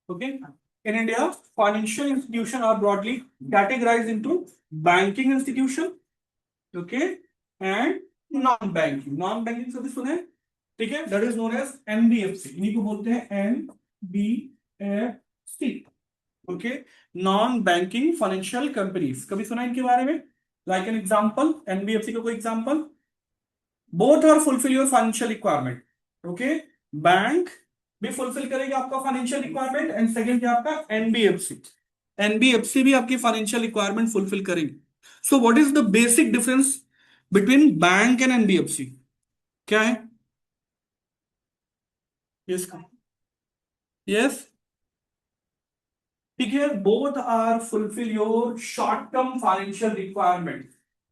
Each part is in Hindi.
Okay. In India, financial institutions are broadly categorized into banking institution, okay, and non-banking. Non-banking सभी सुने, ठीक है? That is known as NBFC. इन्हीं को बोलते हैं NBFC. Okay. Non-banking financial companies. कभी सुना इनके बारे में? Like an example, NBFC का कोई example? Both are fulfill your financial requirement. Okay. Bank भी फुलफिल करेगी आपका फाइनेंशियल रिक्वायरमेंट एंड सेकंड क्या आपका एनबीएफसी. एनबीएफसी भी आपकी फाइनेंशियल रिक्वायरमेंट फुलफिल करेंगे. So what is the basic difference between bank and NBFC? क्या है? यस. यस. ठीक है. Both are fulfil your short term financial requirement.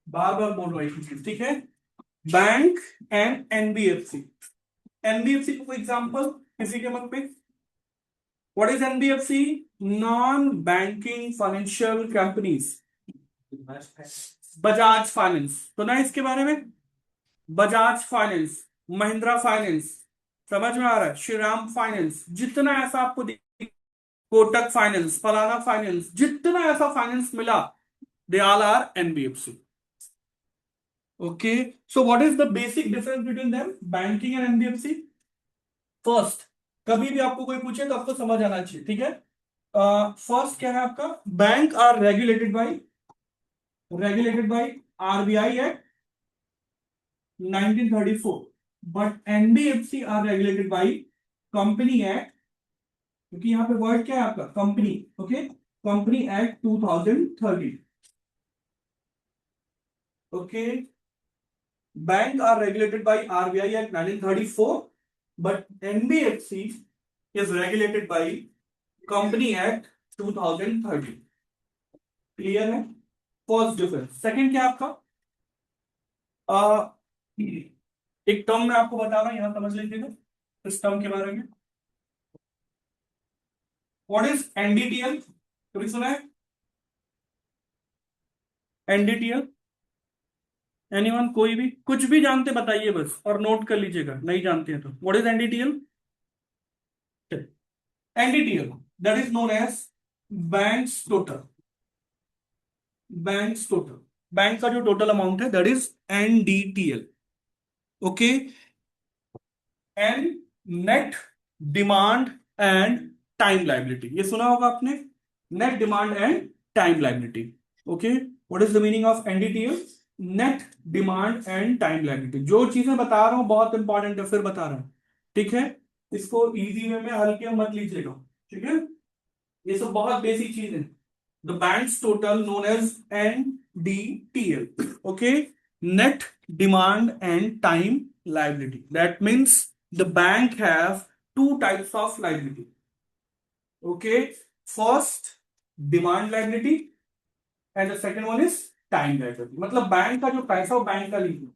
बार बार बोल रहा हूं, ठीक है. Bank and NBFC. एनबीएफसी को एग्जांपल किसी के मन पे? What is NBFC? Non-banking financial companies. Bajaj finance सुना है इसके बारे में? बजाज फाइनेंस, महिंद्रा फाइनेंस, समझ में आ रहा है? श्रीराम फाइनेंस, जितना ऐसा आपको कोटक फाइनेंस, फलाना फाइनेंस, जितना ऐसा फाइनेंस मिला, they all are NBFC. Okay. So what is the basic difference between them, banking and NBFC? First, कभी भी आपको कोई पूछे तो आपको समझ आना चाहिए, ठीक है. फर्स्ट क्या है आपका? Bank are regulated by RBI act 1934, but NBFC are regulated by company act, क्योंकि यहां पे वर्ड क्या है आपका? Company. Okay. Company act 2013. Okay. Bank are regulated by RBI act 1934, but NBFC is regulated by company act 2013. Clear है? First difference. सेकंड क्या आपका? एक टर्म मैं आपको बता रहा हूं, यहां समझ लीजिएगा इस टर्म के बारे में. What is NDTL? कभी सुना है एनडीटीएल? एनीवन? कोई भी कुछ भी जानते बताइए बस, और नोट कर लीजिएगा नहीं जानते हैं तो. What is NDTL? NDTL that is known as banks total. Banks total, bank का जो टोटल अमाउंट है, that is NDTL. Okay. And net demand and time liability, ये सुना होगा आपने, net demand and time liability. Okay. What is the meaning of NDTL? Net demand and time liability. जो चीजें बता रहा हूं बहुत इंपॉर्टेंट है, फिर बता रहा हूं, ठीक है. इसको इजी वे में हल्के मत लीजिएगा, ठीक है. ये सब बहुत बेसिक चीज है. The banks total known as NDTL. Okay. Net demand and time liability. That means the bank have two types of liability. Okay. First, demand liability and the second one is time liability. मतलब बैंक का जो पैसा वो बैंक का लीजिए,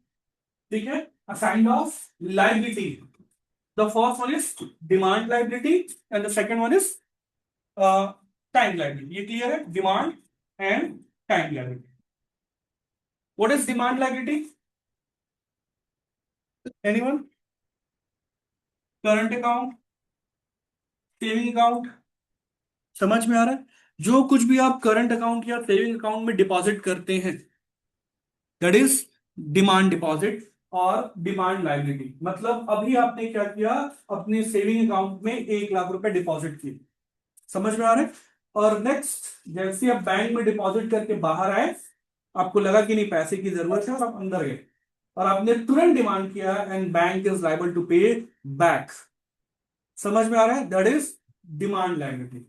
ठीक है. A kind of liability. The first one is demand liability and the second one is time liability. ये clear है? Demand and time liability. What is demand liability? Anyone? Current account, saving account. समझ में आ रहा है? जो कुछ भी आप करंट अकाउंट या सेविंग अकाउंट में डिपॉजिट करते हैं, दैट इज डिमांड डिपॉजिट और डिमांड लाइबिलिटी. मतलब अभी आपने क्या किया, अपने सेविंग अकाउंट में 1 लाख रुपए डिपॉजिट किए. समझ में आ रहा है? और नेक्स्ट, जैसे आप बैंक में डिपॉजिट करके बाहर आए, आपको लगा कि नहीं पैसे की जरूरत है, और आप अंदर गए और आपने तुरंत डिमांड किया and bank is liable to pay back. समझ में आ रहा है? That is demand liability.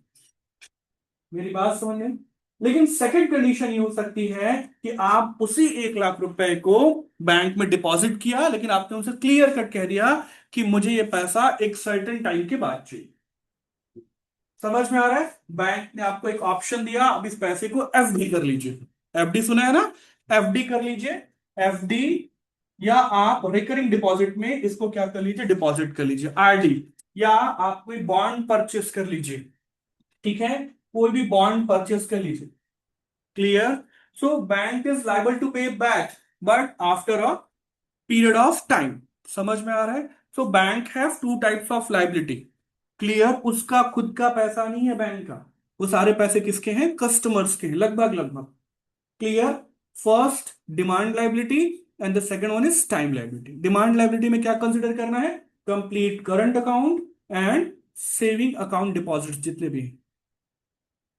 मेरी बात समझ में? लेकिन सेकंड कंडीशन ये हो सकती है कि आप उसी 1 लाख रुपए को बैंक में डिपॉजिट किया, लेकिन आपने उनसे क्लियर कट कह दिया कि मुझे ये पैसा एक सर्टेन टाइम के बाद चाहिए. समझ में आ रहा है? बैंक ने आपको एक ऑप्शन दिया, अब इस पैसे को एफडी कर लीजिए. एफडी सुना है ना? एफडी कर लीजिए. एफडी या आप रिकरिंग डिपॉजिट में इसको क्या कर लीजिए, डिपॉजिट कर लीजिए. आरडी, या आप कोई बॉन्ड परचेस कर लीजिए, ठीक है. कोई भी बॉन्ड परचेस कर लीजिए. Clear? So bank is liable to pay back but after a period of time. समझ में आ रहा है? So bank have two types of liability. Clear? उसका खुद का पैसा नहीं है बैंक का, वो सारे पैसे किसके हैं? कस्टमर्स के हैं, लगभग लगभग। Clear? First demand liability and the second one is time liability. Demand liability में क्या कंसिडर करना है? Complete current account and saving account deposit जितने भी हैं।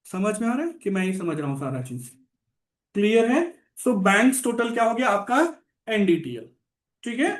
समझ में आ रहा है कि मैं ही समझ रहा हूं सारा चीज? क्लियर है? सो बैंक्स टोटल क्या हो गया आपका? एनडीटीएल। ठीक है?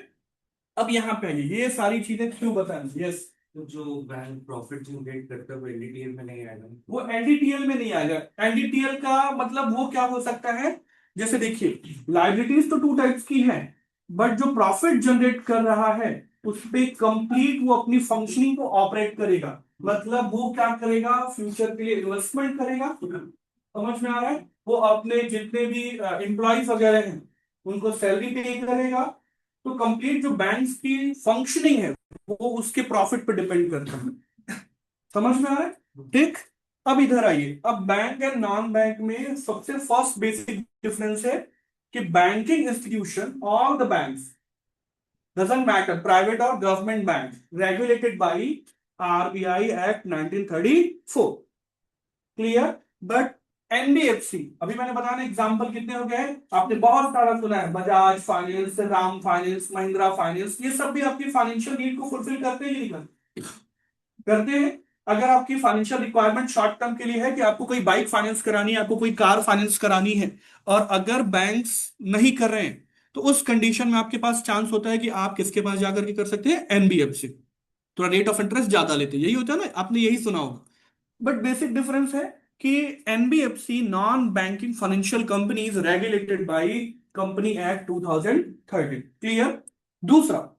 अब यहां पे आइए, ये सारी चीजें क्यों बताएं? यस। तो जो बैंक प्रॉफिट जनरेट करता है वो एनडीटीएल में नहीं आएगा? वो एनडीटीएल में नहीं आएगा। एनडीटीएल का मतलब वो क्या हो सकता है? जैसे देखिए, लाइबिलिटीज तो टू टाइप्स की है, बट जो प्रॉफिट जनरेट कर रहा है उस पे कंप्लीट वो अपनी फंक्शनिंग को ऑपरेट करेगा। मतलब वो क्या करेगा? फ्यूचर के लिए इन्वेस्टमेंट करेगा। समझ में आ रहा है? वो अपने जितने भी एम्प्लॉयज वगैरह हैं उनको सैलरी पे करेगा। तो कंप्लीट जो बैंक्स की फंक्शनिंग है वो उसके प्रॉफिट पे डिपेंड करता है। समझ में आ रहा है? ठीक। अब इधर आइए, अब बैंक एंड नॉन बैंक में सबसे फर्स्ट बेसिक डिफरेंस है कि banking institution, all the banks, doesn't matter private और government bank, regulated by RBI act 1934। Clear? But NBFC, अभी मैंने बताया एग्जांपल कितने हो गए? आपने बहुत सारा सुना है, Bajaj finance, Ram finance, Mahindra finance, ये सब भी आपकी फाइनेंशियल नीड को फुलफिल करते हैं कि नहीं करते? करते हैं। अगर आपकी फाइनेंशियल रिक्वायरमेंट शॉर्ट टर्म के लिए है कि आपको कोई बाइक फाइनेंस करानी है, आपको कोई कार फाइनेंस करानी है, और अगर बैंक्स नहीं कर रहे हैं, तो उस कंडीशन में आपके पास चांस होता है कि आप किसके पास जाकर के कर सकते हैं? एनबीएफसी। थोड़ा रेट ऑफ इंटरेस्ट ज्यादा लेते हैं, यही होता है ना, आपने यही सुना होगा। बट बेसिक डिफरेंस है कि NBFC, non banking financial companies, regulated by company act 2013। Clear? दूसरा,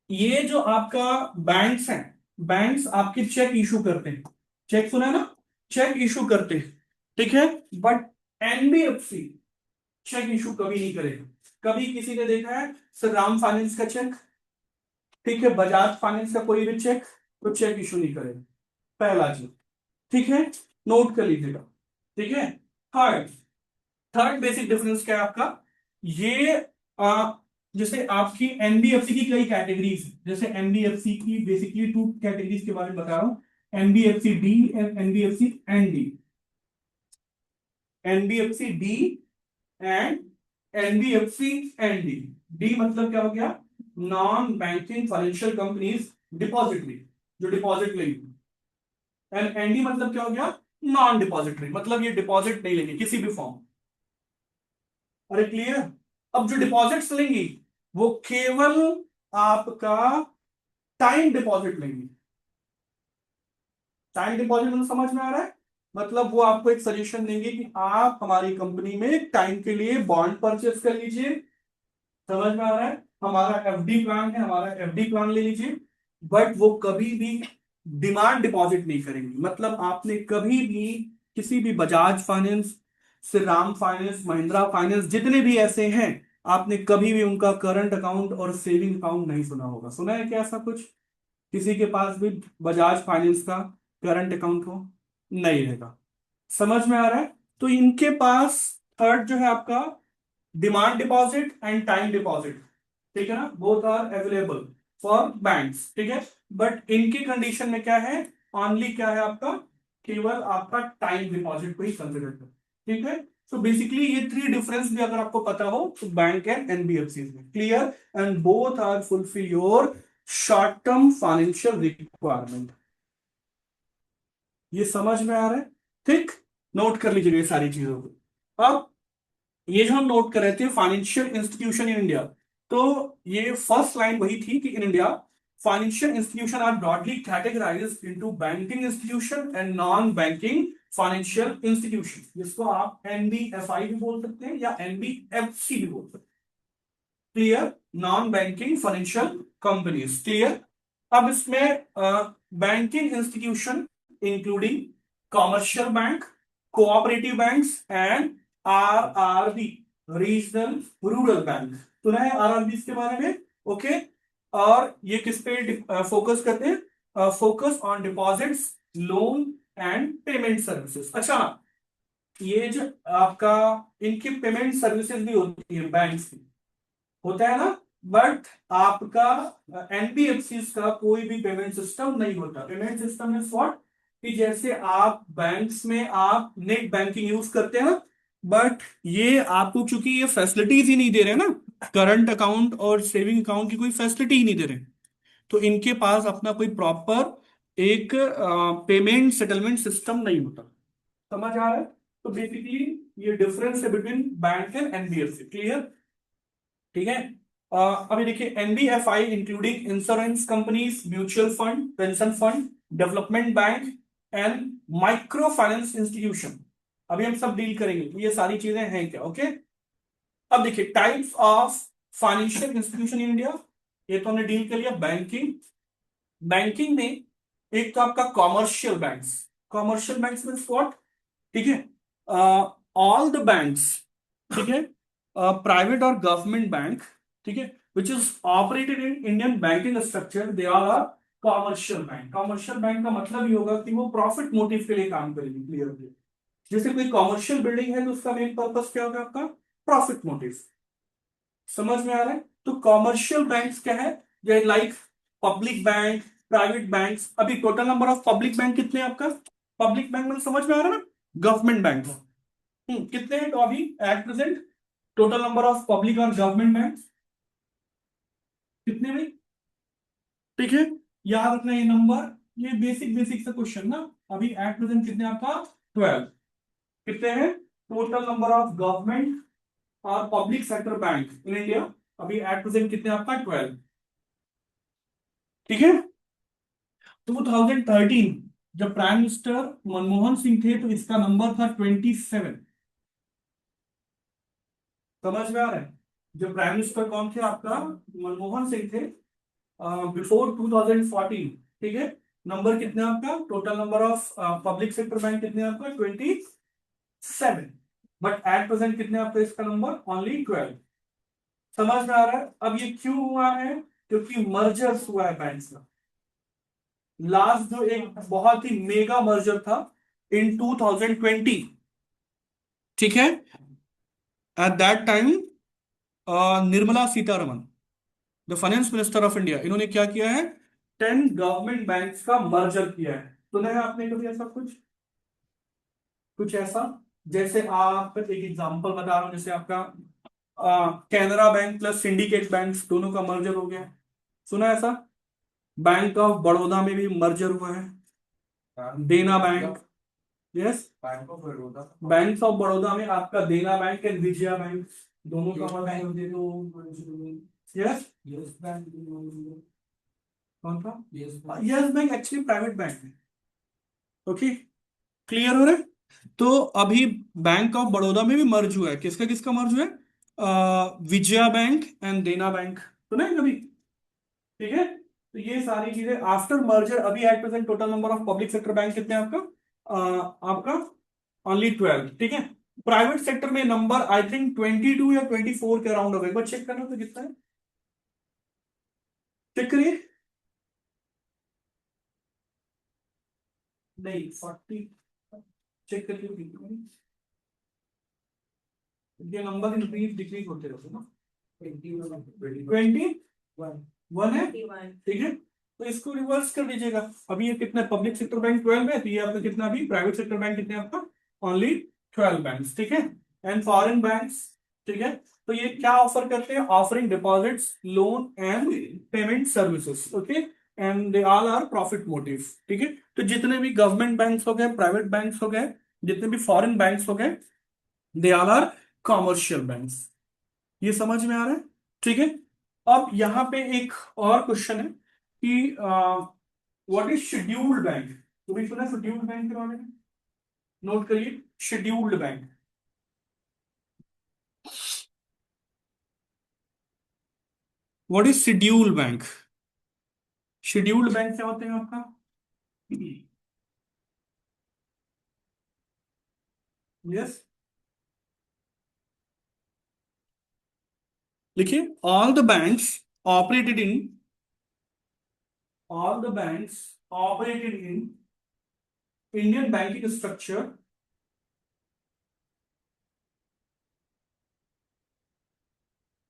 ये जो आपका बैंक्स हैं, बैंक्स आपके चेक इशू करते हैं। चेक सुना है ना? चेक इशू करते हैं। ठीक है? बट एनबीएफसी चेक इशू कभी नहीं करेगा। कभी किसी ने देखा है सर राम फाइनेंस का चेक, ठीक है, बजाज फाइनेंस का कोई भी चेक, तो चेक इशू नहीं करेगा। पहला चीज। ठीक है? नोट कर लीजिएगा। ठीक है? थर्ड, थर्ड बेसिक डिफरेंस क्या है आपका? ये जैसे आपकी एनबीएफसी की कई कैटेगरीज, जैसे एनबीएफसी की बेसिकली टू कैटेगरीज के बारे में बता रहा हूं, NBFC D and NBFC ND. NBFC D and NBFC ND. D मतलब क्या हो गया? Non banking financial companies, depository, जो डिपॉजिट लेंगी। एंड एनडी मतलब क्या हो गया? नॉन डिपॉजिटरी, मतलब ये डिपॉजिट नहीं लेंगे किसी भी फॉर्म। अरे क्लियर? अब जो डिपॉजिट्स लेंगी वो केवल आपका टाइम डिपॉजिट लेंगी। टाइम डिपॉजिट मतलब समझ में आ रहा है? मतलब वो आपको एक सजेशन देंगे कि आप हमारी कंपनी में टाइम के लिए बॉन्ड परचेस कर लीजिए। समझ में आ रहा है? हमारा एफडी प्लान है, हमारा एफडी प्लान ले लीजिए। बट वो कभी भी डिमांड डिपॉजिट नहीं करेंगे। मतलब आपने कभी भी किसी भी Bajaj finance, Shriram finance, Mahindra finance, जितने भी ऐसे हैं, आपने कभी भी उनका करंट अकाउंट और सेविंग अकाउंट नहीं सुना होगा। सुना है क्या ऐसा कुछ? किसी के पास भी बजाज फाइनेंस का करंट अकाउंट हो? नहीं रहेगा। समझ में आ रहा है? तो इनके पास थर्ड जो है आपका demand deposit and time deposit, ठीक है ना, both are available for banks. ठीक है? बट इनकी कंडीशन में क्या है? ओनली क्या है आपका? केवल आपका टाइम डिपॉजिट को ही कंसिडर कर। ठीक है? सो बेसिकली ये थ्री डिफरेंस भी अगर आपको पता हो तो बैंक एंड एनबीएफसी में। Clear? And both are fulfil your short term financial requirement. ये समझ में आ रहा है? ठीक। नोट कर लीजिए ये सारी चीजों को। अब ये जो हम नोट कर रहे थे फाइनेंशियल इंस्टीट्यूशन इन इंडिया, तो ये फर्स्ट लाइन वही थी कि in India financial institution are broadly categorised into banking institution and non banking financial institution, जिसको आप एनबीएफआई भी बोल सकते हैं या एनबीएफसी भी बोल सकते हैं। Clear? Non banking financial companies. Clear? अब इसमें banking institution including commercial bank, cooperative banks and RRB, regional rural bank. सुना है आरआरबी के बारे में? ओके। और ये किस पे फोकस करते हैं? Focus on deposits, loan and payment services. अच्छा, ये जो आपका इनकी पेमेंट सर्विसेज भी होती है बैंक्स की, होता है ना? बट आपका एनबीएफसी का कोई भी पेमेंट सिस्टम नहीं होता। पेमेंट सिस्टम इज व्हाट, कि जैसे आप बैंक्स में आप नेट बैंकिंग यूज करते हैं ना, बट ये आपको क्योंकि ये फैसिलिटीज ही नहीं दे रहे ना, करंट अकाउंट और सेविंग अकाउंट की कोई फैसिलिटी ही नहीं दे रहे, तो इनके पास अपना कोई प्रॉपर एक पेमेंट सेटलमेंट सिस्टम नहीं होता। समझ आ रहा है? तो बेसिकली ये डिफरेंस है between bank and NBFC. Clear? ठीक है। अभी देखिए, NBFI including insurance companies, mutual fund, pension fund, development bank and micro finance institution, अभी हम सब डील करेंगे। तो ये सारी चीजें हैं क्या? ओके। अब देखिए, types of financial institution in India, ये तो हमने डील कर लिया। बैंकिंग, बैंकिंग में एक तो आपका commercial banks. Commercial banks means what? ठीक है, ऑल द बैंक्स, ठीक है, प्राइवेट और गवर्नमेंट बैंक, ठीक है, which is operated in Indian banking structure, they are commercial bank. Commercial bank का मतलब ये होगा कि वो प्रॉफिट मोटिव के लिए काम करेगी। क्लियर? जैसे कोई कॉमर्शियल बिल्डिंग है तो उसका मेन पर्पस क्या होगा? आपका प्रॉफिट मोटिव। समझ में आ रहा है? तो कॉमर्शियल बैंक्स क्या है? जैसे like public bank, private banks. अभी total number of public bank कितने हैं आपका? पब्लिक बैंक मतलब समझ में आ रहा है ना, गवर्नमेंट बैंक। कितने हैं तो अभी at present total number of public और गवर्नमेंट बैंक कितने में? ठीक है, याद रखना ये नंबर, ये बेसिक बेसिक सा क्वेश्चन ना। अभी एट प्रेजेंट कितने आपका? 12। कितने हैं टोटल नंबर ऑफ गवर्नमेंट और public sector bank in India? अभी एट प्रेजेंट कितने आपका? 12। ठीक है। 2013 जब प्राइम मिनिस्टर मनमोहन सिंह थे तो इसका नंबर था 27। समझ में आ रहा है? जब प्राइम मिनिस्टर कौन थे आपका? मनमोहन सिंह थे, बिफोर 2014। ठीक है, नंबर कितने आपका? Total number of public sector bank कितने आपका? 27। बट एट प्रेजेंट कितने आपका इसका नंबर? ओनली 12। समझ में आ रहा है? अब ये क्यों हुआ है? क्योंकि मर्जर्स हुआ है बैंक का। लास्ट जो एक बहुत ही मेगा मर्जर था इन 2020, ठीक है, at that time Nirmala Sitharaman, the finance minister of India, इन्होंने क्या किया है? 10 गवर्नमेंट बैंक्स का मर्जर किया है। सुना है आपने कभी ऐसा कुछ? कुछ ऐसा, जैसे आप एक एग्जांपल बता रहा हूं, जैसे आपका Canara bank plus syndicate bank दोनों का मर्जर हो गया। सुना है ऐसा? बैंक ऑफ बड़ौदा में भी मर्जर हुआ है, देना bank. Yes, bank of Baroda में आपका देना बैंक एंड विजया बैंक दोनों का मर्जर। यस, कौन था? Yes bank actually private bank है। ओके, क्लियर हो रहा है? तो अभी बैंक ऑफ बड़ौदा में भी मर्ज हुआ है। किसका किसका मर्ज हुआ है? विजया बैंक एंड देना बैंक। तो नहीं कभी? ठीक है, तो ये सारी चीजें आफ्टर मर्जर। अभी at present total number of public sector bank कितने हैं आपका? आपका ओनली 12। ठीक है, प्राइवेट सेक्टर में नंबर आई थिंक 22 या 24 के अराउंड होगा। एक बार चेक करना तो कितना है, चेक करिए। नहीं 40, चेक करिए। ये नंबर इंक्रीज डिक्रीज होते रहते हैं ना। 21 है, ठीक है, तो इसको रिवर्स कर दीजिएगा। अभी ये कितना? पब्लिक सेक्टर बैंक 12 है, तो ये आपका कितना? अभी प्राइवेट सेक्टर बैंक कितने हैं आपका? Only 12 banks. ठीक है, एंड फॉरेन बैंक्स, ठीक है, तो ये क्या ऑफर करते हैं? Offering deposits, loan and payment services. Okay, and they all are profit motive. ठीक है, तो जितने भी गवर्नमेंट बैंक्स हो गए, प्राइवेट बैंक्स हो गए, जितने भी फॉरेन बैंक्स हो गए, they all are commercial banks. ये समझ में आ रहा है? ठीक है। अब यहां पे एक और क्वेश्चन है कि व्हाट इज शेड्यूल्ड बैंक? तो भी सुना शेड्यूल्ड बैंक के बारे में? नोट करिए, scheduled bank. What is scheduled bank? Scheduled bank क्या होते हैं आपका? यस, लिखिए, all the banks operated in, all the banks operated in Indian banking structure,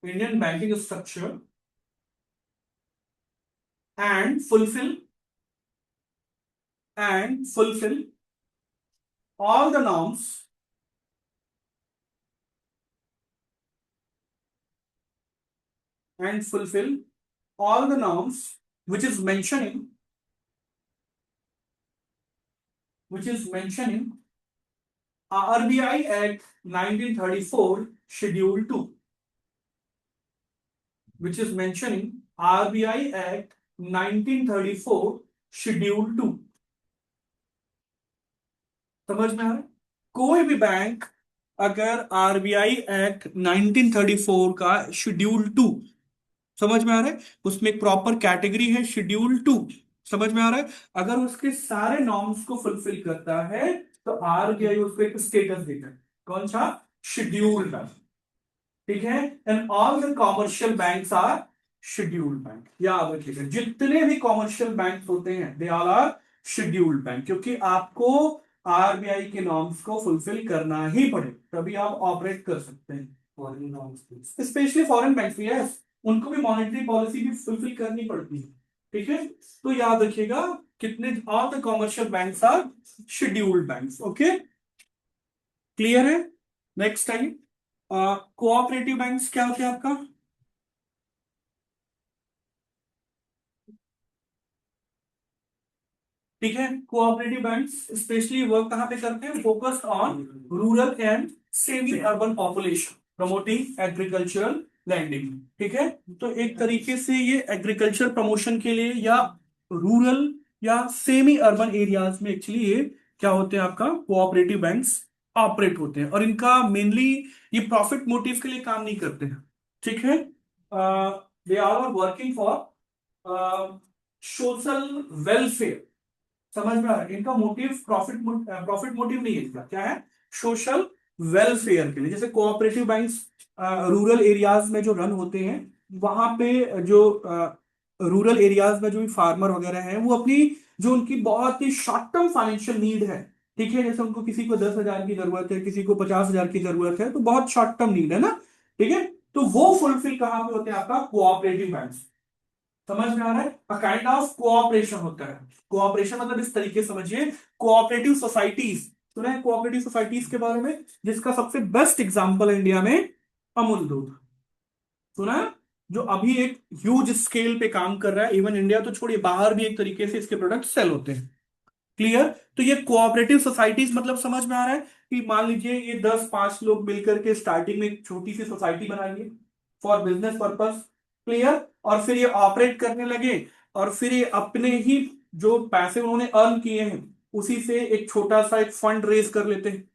Indian banking structure and fulfill and fulfill all the norms and fulfill all the norms which is mentioning RBI Act 1934 Schedule 2, which is mentioning RBI Act 1934 Schedule 2। समझ में आ रहा है? कोई भी बैंक अगर आरबीआई एक्ट 1934 का शेड्यूल 2, समझ में आ रहा है, उसमें एक प्रॉपर कैटेगरी है शेड्यूल 2, समझ में आ रहा है, अगर उसके सारे नॉर्म्स को फुलफिल करता है तो आरबीआई उसको एक स्टेटस देता है, कौन सा? Scheduled bank. ठीक है, and all the commercial banks are scheduled bank. याद रखिएगा, जितने भी कॉमर्शियल बैंक होते हैं they all are scheduled bank, क्योंकि आपको आरबीआई के नॉर्म्स को फुलफिल करना ही पड़े तभी आप ऑपरेट कर सकते हैं। Foreign norms. Specially foreign bank, yes, उनको भी मॉनेटरी पॉलिसी भी फुलफिल करनी पड़ती है। ठीक है, तो याद रखिएगा कितने, all the commercial banks are scheduled banks. Okay, clear है? नेक्स्ट टाइम कोऑपरेटिव बैंक्स क्या होते हैं आपका? ठीक है, कोऑपरेटिव बैंक्स स्पेशली वर्क कहां पे करते हैं? Focused on rural and semi urban population, promoting agricultural lending. ठीक है, तो एक तरीके से ये एग्रीकल्चर प्रमोशन के लिए या रूरल या सेमी अर्बन एरियाज में एक्चुअली ये क्या होते हैं आपका? कोऑपरेटिव बैंक्स ऑपरेट होते हैं, और इनका मेनली ये प्रॉफिट मोटिव के लिए काम नहीं करते हैं। ठीक है, they are working for social welfare. समझ में आ रहा है? इनका मोटिव प्रॉफिट मोटिव नहीं है, इनका क्या है? सोशल वेलफेयर के लिए। जैसे कोऑपरेटिव बैंक्स रूरल एरियाज में जो रन होते हैं, वहां पे जो रूरल एरियाज में जो भी फार्मर वगैरह हैं वो अपनी, जो उनकी बहुत ही शॉर्ट टर्म फाइनेंशियल नीड है, ठीक है, जैसे उनको किसी को 10,000 की जरूरत है, किसी को 50,000 की जरूरत है, तो बहुत शॉर्ट टर्म नीड है ना। ठीक है, तो वो फुलफिल कहां पे होते हैं? आपका कोऑपरेटिव बैंक। समझ में आ रहा है? अ काइंड ऑफ कोऑपरेशन होता है। कोऑपरेशन मतलब इस तरीके समझिए, कोऑपरेटिव सोसाइटीज, सुना है कोऑपरेटिव सोसाइटीज के बारे में? जिसका सबसे बेस्ट एग्जांपल है इंडिया में अमूल दूध, सुना है? जो अभी एक ह्यूज स्केल पे काम कर रहा है, इवन इंडिया तो छोड़िए, बाहर भी एक तरीके से इसके प्रोडक्ट सेल होते हैं। क्लियर? तो ये कोऑपरेटिव सोसाइटीज मतलब समझ में आ रहा है कि मान लीजिए ये 10-5 लोग मिलकर के स्टार्टिंग में एक छोटी सी सोसाइटी बनाएंगे फॉर बिजनेस पर्पस। क्लियर? और फिर ये ऑपरेट करने लगे, और फिर ये अपने ही जो पैसे उन्होंने अर्न किए हैं उसी से एक छोटा सा एक फंड रेज कर लेते हैं।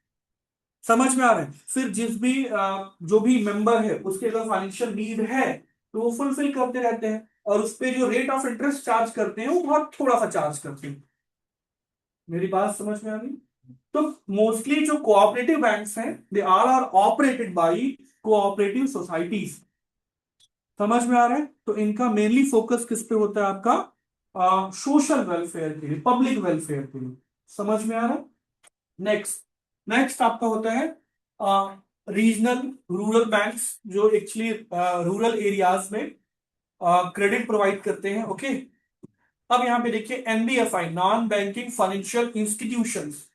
समझ में आ रहा है? फिर जिस भी जो भी मेंबर है उसके अगर फाइनेंशियल नीड है तो वो फुलफिल करते रहते हैं, और उस पे जो रेट ऑफ इंटरेस्ट चार्ज करते हैं वो बहुत थोड़ा सा चार्ज करते हैं। मेरी बात समझ में आ गई? तो मोस्टली जो कोऑपरेटिव बैंक्स हैं they all are operated by cooperative societies. समझ में आ रहा है? तो इनका मेनली फोकस किस पे होता है आपका? सोशल वेलफेयर के लिए, पब्लिक वेलफेयर के लिए। समझ में आ रहा है? नेक्स्ट, नेक्स्ट आपका होता है रीजनल रूरल बैंक्स, जो एक्चुअली रूरल एरियाज में क्रेडिट प्रोवाइड करते हैं। ओके, अब यहां पे देखिए एनबीएफआई, नॉन बैंकिंग फाइनेंशियल इंस्टीट्यूशंस,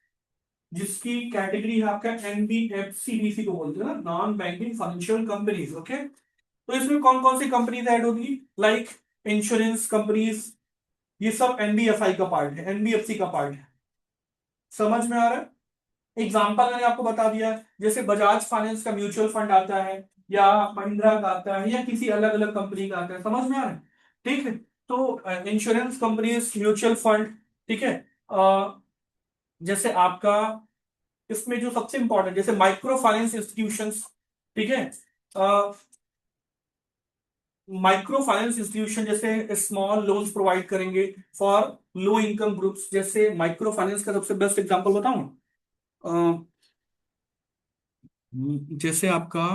जिसकी कैटेगरी है आपका एनबीएफसी को बोलते हैं ना, non banking financial companies. Okay, तो इसमें कौन कौन सी कंपनीज ऐड होगी? लाइक इंश्योरेंस कंपनीज, ये सब एनबीएफआई का पार्ट है, एनबीएफसी का पार्ट है। समझ में आ रहा है? एग्जाम्पल मैंने आपको बता दिया, जैसे बजाज फाइनेंस का म्यूचुअल फंड आता है, या महिंद्रा का आता है, या किसी अलग अलग कंपनी का आता है। समझ में आ रहा है? ठीक है, तो इंश्योरेंस कंपनीज, म्यूचुअल फंड। ठीक है, जैसे आपका इसमें जो सबसे इंपॉर्टेंट, जैसे माइक्रो फाइनेंस इंस्टीट्यूशंस। ठीक है, माइक्रो फाइनेंस इंस्टीट्यूशन जैसे स्मॉल लोन्स प्रोवाइड करेंगे फॉर लो इनकम ग्रुप्स। जैसे माइक्रो फाइनेंस का सबसे बेस्ट एग्जांपल बताऊं, अ, जैसे आपका,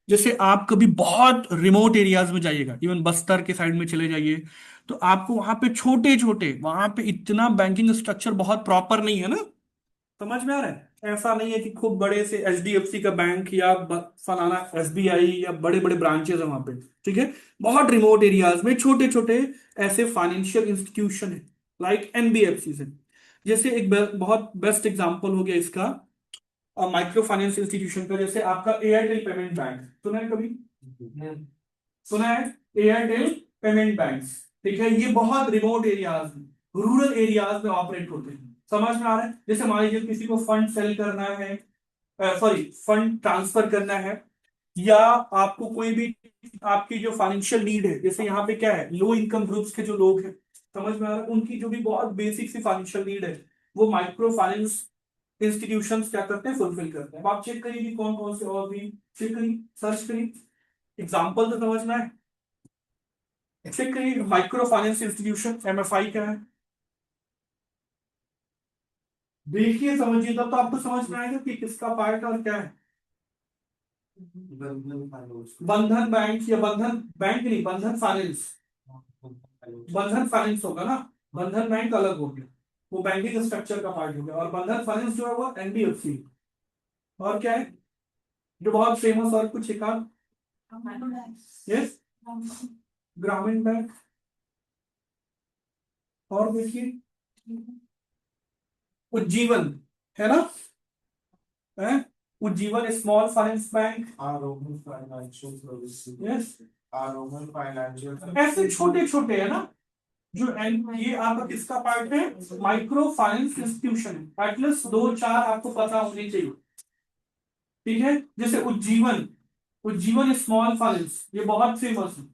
जैसे आप कभी बहुत रिमोट एरियाज में जाइएगा, इवन बस्तर के साइड में चले जाइए, तो आपको वहां पे छोटे छोटे, वहां पे इतना बैंकिंग स्ट्रक्चर बहुत प्रॉपर नहीं है ना। समझ में आ रहा है? ऐसा नहीं है कि खूब बड़े से एचडीएफसी का बैंक या फलाना एसबीआई या बड़े बड़े ब्रांचेस है वहां पे, ठीक है। बहुत रिमोट एरियाज में छोटे छोटे ऐसे फाइनेंशियल इंस्टीट्यूशन है, लाइक एनबीएफसी है। जैसे एक बहुत बेस्ट एग्जांपल हो गया इसका, माइक्रो फाइनेंस इंस्टीट्यूशन का, जैसे आपका एयरटेल पेमेंट बैंक, सुना है कभी? सुना है? एयरटेल पेमेंट बैंक, ठीक है। ये बहुत रिमोट एरियाज में, रूरल एरियाज में ऑपरेट होते हैं। समझ में आ रहा है? जैसे मान लीजिए किसी को फंड सेल करना है, सॉरी फंड ट्रांसफर करना है, या आपको कोई भी आपकी जो फाइनेंशियल नीड है, जैसे यहाँ पे क्या है, लो इनकम ग्रुप्स के जो लोग हैं, समझ में आ रहा है, उनकी जो भी बहुत बेसिक सी फाइनेंशियल नीड है, वो माइक्रो फाइनेंस इंस्टीट्यूशंस क्या करते हैं, फुलफिल करते हैं। अब आप चेक करिए कि कौन कौन से और भी, चेक करिए, सर्च करिए, एग्जाम्पल तो समझना है। चेक करिए माइक्रो फाइनेंस इंस्टीट्यूशन एमएफआई क्या है, देखिए समझिए, तब तो आपको समझ में आएगा कि किसका पार्ट और क्या है। बंधन बैंक, या बंधन बैंक नहीं, बंधन फाइनेंस, बंधन फाइनेंस होगा ना। बंधन बैंक अलग हो गया, वो बैंकिंग स्ट्रक्चर का पार्ट हो गया, और बंधन फाइनेंस जो है वो एनबीएफसी। और क्या है जो बहुत फेमस, और कुछ एक आध? यस, ग्रामीण बैंक। और देखिए उज्जीवन, है ना, है उज्जीवन स्मॉल फाइनेंस बैंक। आरोहण फाइनेंशियल सर्विसेज, यस, आरोहण फाइनेंशियल ऐसे छोटे छोटे है ना, जो ये आपका किसका पार्ट है, माइक्रो फाइनेंस इंस्टीट्यूशन। एटलीस्ट दो चार आपको पता होने चाहिए, ठीक है। जैसे उज्जीवन, उज्जीवन स्मॉल फाइनेंस, ये बहुत फेमस है,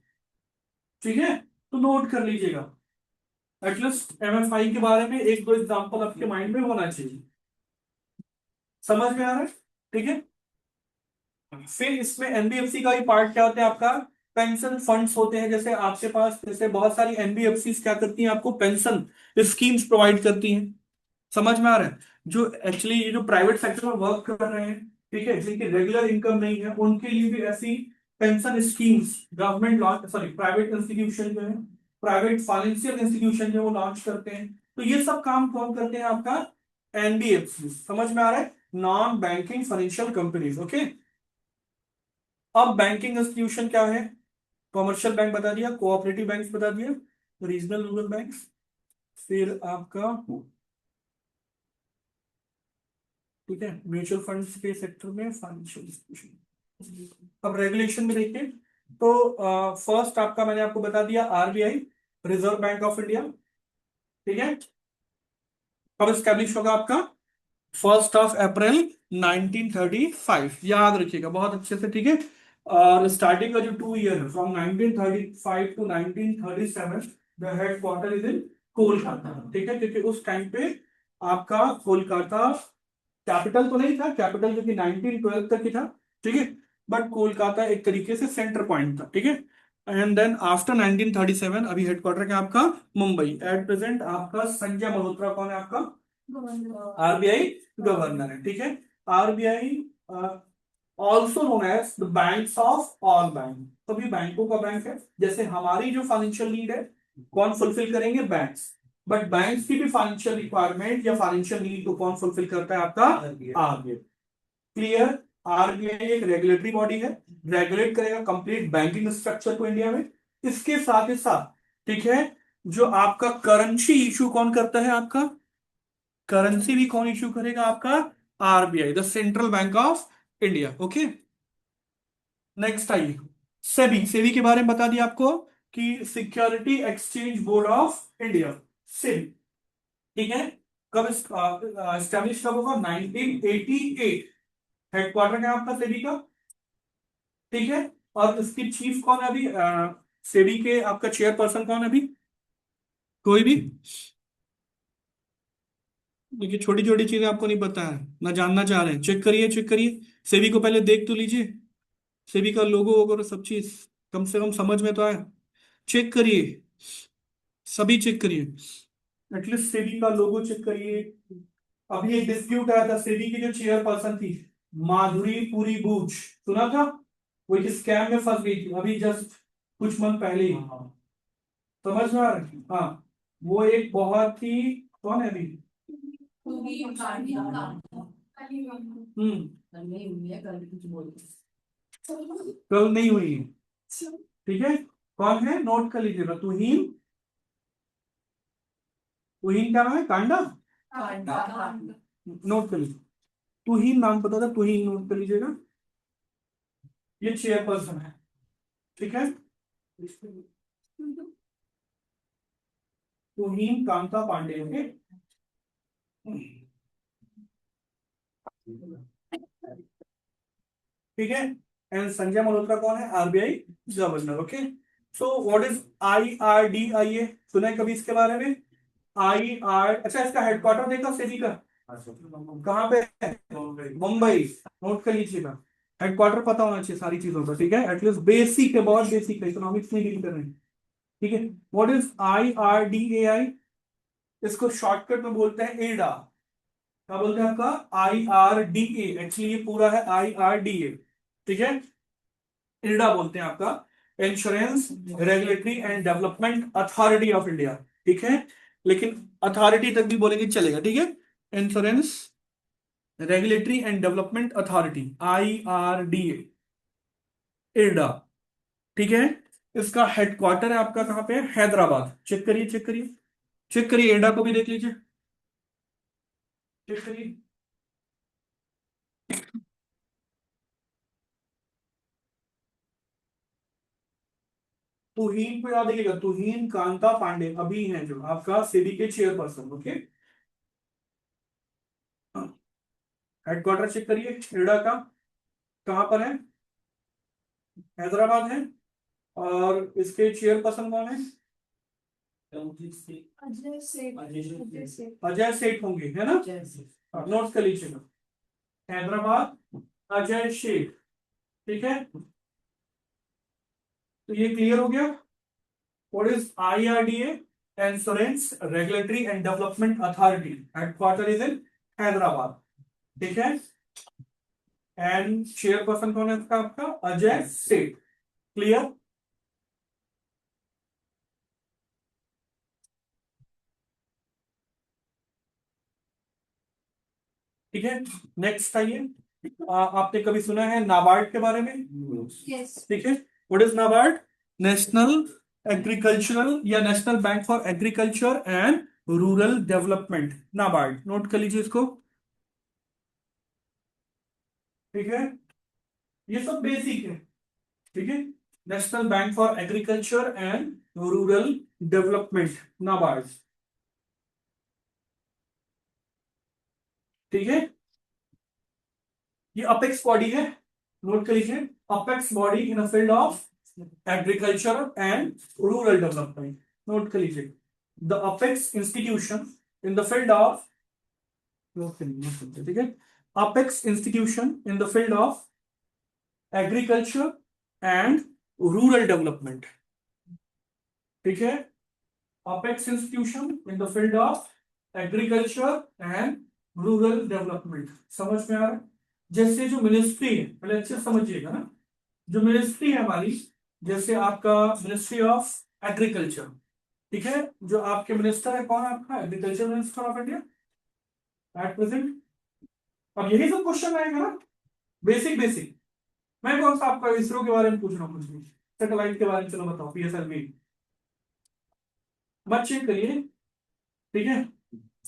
ठीक है, तो नोट कर लीजिएगा। एटलीस्ट एमएफआई के बारे में एक दो एग्जांपल आपके माइंड में होना चाहिए। समझ में आ रहा है? ठीक है। फिर इसमें एनबीएफसी का ही पार्ट क्या होता है आपका, पेंशन फंड्स होते हैं। जैसे आपके पास, जैसे बहुत सारी एनबीएफसी क्या करती हैं, आपको पेंशन स्कीम्स प्रोवाइड करती हैं। समझ में आ रहा है? जो एक्चुअली ये जो प्राइवेट सेक्टर में वर्क कर रहे हैं, ठीक है, जिनकी रेगुलर इनकम नहीं है, उनके लिए भी ऐसी pension schemes government launch, sorry private institution जो है, प्राइवेट फाइनेंशियल इंस्टीट्यूशन जो है, वो लॉन्च करते हैं। तो ये सब काम कौन करते हैं आपका, एनबीएफसी। समझ में आ रहा है? Non banking financial companies, okay. अब बैंकिंग इंस्टीट्यूशन क्या है, कॉमर्शियल बैंक बता दिया, कोऑपरेटिव बैंक बता दिया, रीजनल रूरल बैंक, फिर आपका, ठीक है, म्यूचुअल फंड्स के सेक्टर में फाइनेंशियल इंस्टीट्यूशन। अब रेगुलेशन में देखिए, तो फर्स्ट आपका मैंने आपको बता दिया RBI, reserve Bank of India, ठीक है। कब स्टैब्लिश होगा आपका, 1 अप्रैल 1935, याद रखिएगा बहुत अच्छे से, ठीक है। और स्टार्टिंग का जो 2 ईयर है, from 1935 to 1937, the headquarter is in Kolkata, ठीक है, क्योंकि उस टाइम पे आपका कोलकाता कैपिटल तो नहीं था, कैपिटल जो कि 1912 तक ही था, ठीक है, बट कोलकाता एक तरीके से सेंटर पॉइंट था, ठीक है। एंड देन आफ्टर 1937 अभी हेडक्वार्टर क्या आपका मुंबई। एट प्रेजेंट आपका संजय मल्होत्रा कौन है आपका, आरबीआई गवर्नर है, ठीक है। RBI also known as the banks of all bank, सभी बैंकों का बैंक है। जैसे हमारी जो फाइनेंशियल नीड है, कौन फुलफिल करेंगे, बैंक्स। बट बैंक्स की भी फाइनेंशियल रिक्वायरमेंट या फाइनेंशियल नीड को कौन फुलफिल करता है, आपका आरबीआई। क्लियर? आरबीआई एक रेगुलेटरी बॉडी है, रेगुलेट करेगा कंप्लीट बैंकिंग स्ट्रक्चर को इंडिया में। इसके साथ ही साथ, ठीक है, जो आपका करेंसी इशू कौन करता है, आपका करेंसी भी कौन इशू करेगा, आपका RBI, the central bank of India, okay. Next आइए, सेबी। सेबी के बारे में बता दिया आपको कि security exchange board of India, SEBI, ठीक है। कब स्टैब्लिश कब होगा, 1988। हेडक्वार्टर क्या है आपका सेबी का, ठीक है। और इसकी चीफ कौन है अभी, सेबी के आपका चेयरपर्सन कौन है अभी, कोई भी? देखिए छोटी छोटी चीजें आपको नहीं पता है ना, जानना चाह रहे हैं, चेक करिए, चेक करिए, सेबी को पहले देख तो लीजिए, सेबी का लोगो वगैरह सब चीज कम से कम समझ में तो आए। चेक करिए, सभी चेक करिए, एटलीस्ट सेबी का लोगो चेक करिए। अभी एक डिस्प्यूट आया था, सेबी की जो चेयरपर्सन थी माधुरी पुरी बूच, सुना था? वो एक स्कैम में फंस गई थी अभी जस्ट कुछ मंथ पहले ही, समझ में आ रहा है? हाँ, वो एक बहुत ही, कौन है अभी, नहीं हुई है, कल नहीं हुई है। ठीक है, कौन है, नोट कर लीजिएगा। तुहीन, तुहीन क्या नाम है, कांडा, नोट कर लीजिए। तुहीन नाम पता था, तुहीन नोट कर लीजिएगा। ये चेयरपर्सन है, ठीक है। तुहीन कांता पांडे, ओके। ठीक है। एंड संजय मल्होत्रा कौन है, RBI governor, okay. So what is IRDIA, सुना है कभी इसके बारे में? अच्छा, इसका हेडक्वार्टर देखा सेबी का, कहाँ पे है, मुंबई, नोट कर लीजिएगा। हेडक्वार्टर पता होना चाहिए सारी चीजों का, ठीक है, एटलीस्ट बेसिक है, बहुत बेसिक है, इकोनॉमिक्स में डील कर रहे हैं, ठीक है। व्हाट इज IRDAI, इसको शॉर्टकट में बोलते हैं एडा। क्या बोलते हैं आपका, IRDA, एक्चुअली ये पूरा है IRDA, ठीक है। इरडा बोलते हैं आपका, insurance regulatory and development authority of India, ठीक है। लेकिन अथॉरिटी तक भी बोलेंगे चलेगा, ठीक है। Insurance regulatory and development authority, IRDA, IRDA, ठीक है। इसका हेडक्वार्टर है आपका कहाँ पे है, हैदराबाद। चेक करिए, चेक करिए, चेक करिए, इरडा को भी देख लीजिए, चेक करिए। तुहीन को याद रखिएगा, तुहीन कांता पांडे अभी हैं जो आपका सेबी के चेयरपर्सन, ओके। हेडक्वार्टर चेक करिए इरडा का, कहां पर है, हैदराबाद है। और इसके चेयरपर्सन कौन है, अजय सेठ होंगे, है ना। नोट कर लीजिएगा, हैदराबाद, अजय सेठ, ठीक है। तो ये क्लियर हो गया। What is IRDA, insurance regulatory and development authority, headquarter is इन हैदराबाद, ठीक है। एंड चेयरपर्सन कौन है इसका, आपका अजय सेठ, क्लियर। ठीक है, नेक्स्ट आइए। आपने कभी सुना है नाबार्ड के बारे में? ठीक है, what is NABARD, national agricultural या national bank for agriculture and rural development, NABARD, note कर लीजिए इसको, ठीक है। ये सब बेसिक है, ठीक है। National bank for agriculture and rural development, NABARD, ठीक है। ये अपेक्स बॉडी है, नोट कर लीजिए, apex body in a field of agriculture and rural development, note कर लीजिए, the apex institution in the field of, ठीक है, apex institution in the field of agriculture and rural development, ठीक है। Apex institution in the field of agriculture and rural development, समझ में आ रहा है? जैसे जो मिनिस्ट्री है, पहले अच्छे से समझिएगा ना, जो मिनिस्ट्री है हमारी, जैसे आपका मिनिस्ट्री ऑफ एग्रीकल्चर, ठीक है। जो आपके मिनिस्टर है कौन है, आपका agriculture minister of India at present. अब यही सब क्वेश्चन आएगा ना, बेसिक बेसिक। मैं कौन सा आपका इसरो के बारे में पूछ रहा हूँ, कुछ भी सैटेलाइट के बारे में, चलो बताओ, PSLV, मत चेक करिए, ठीक है।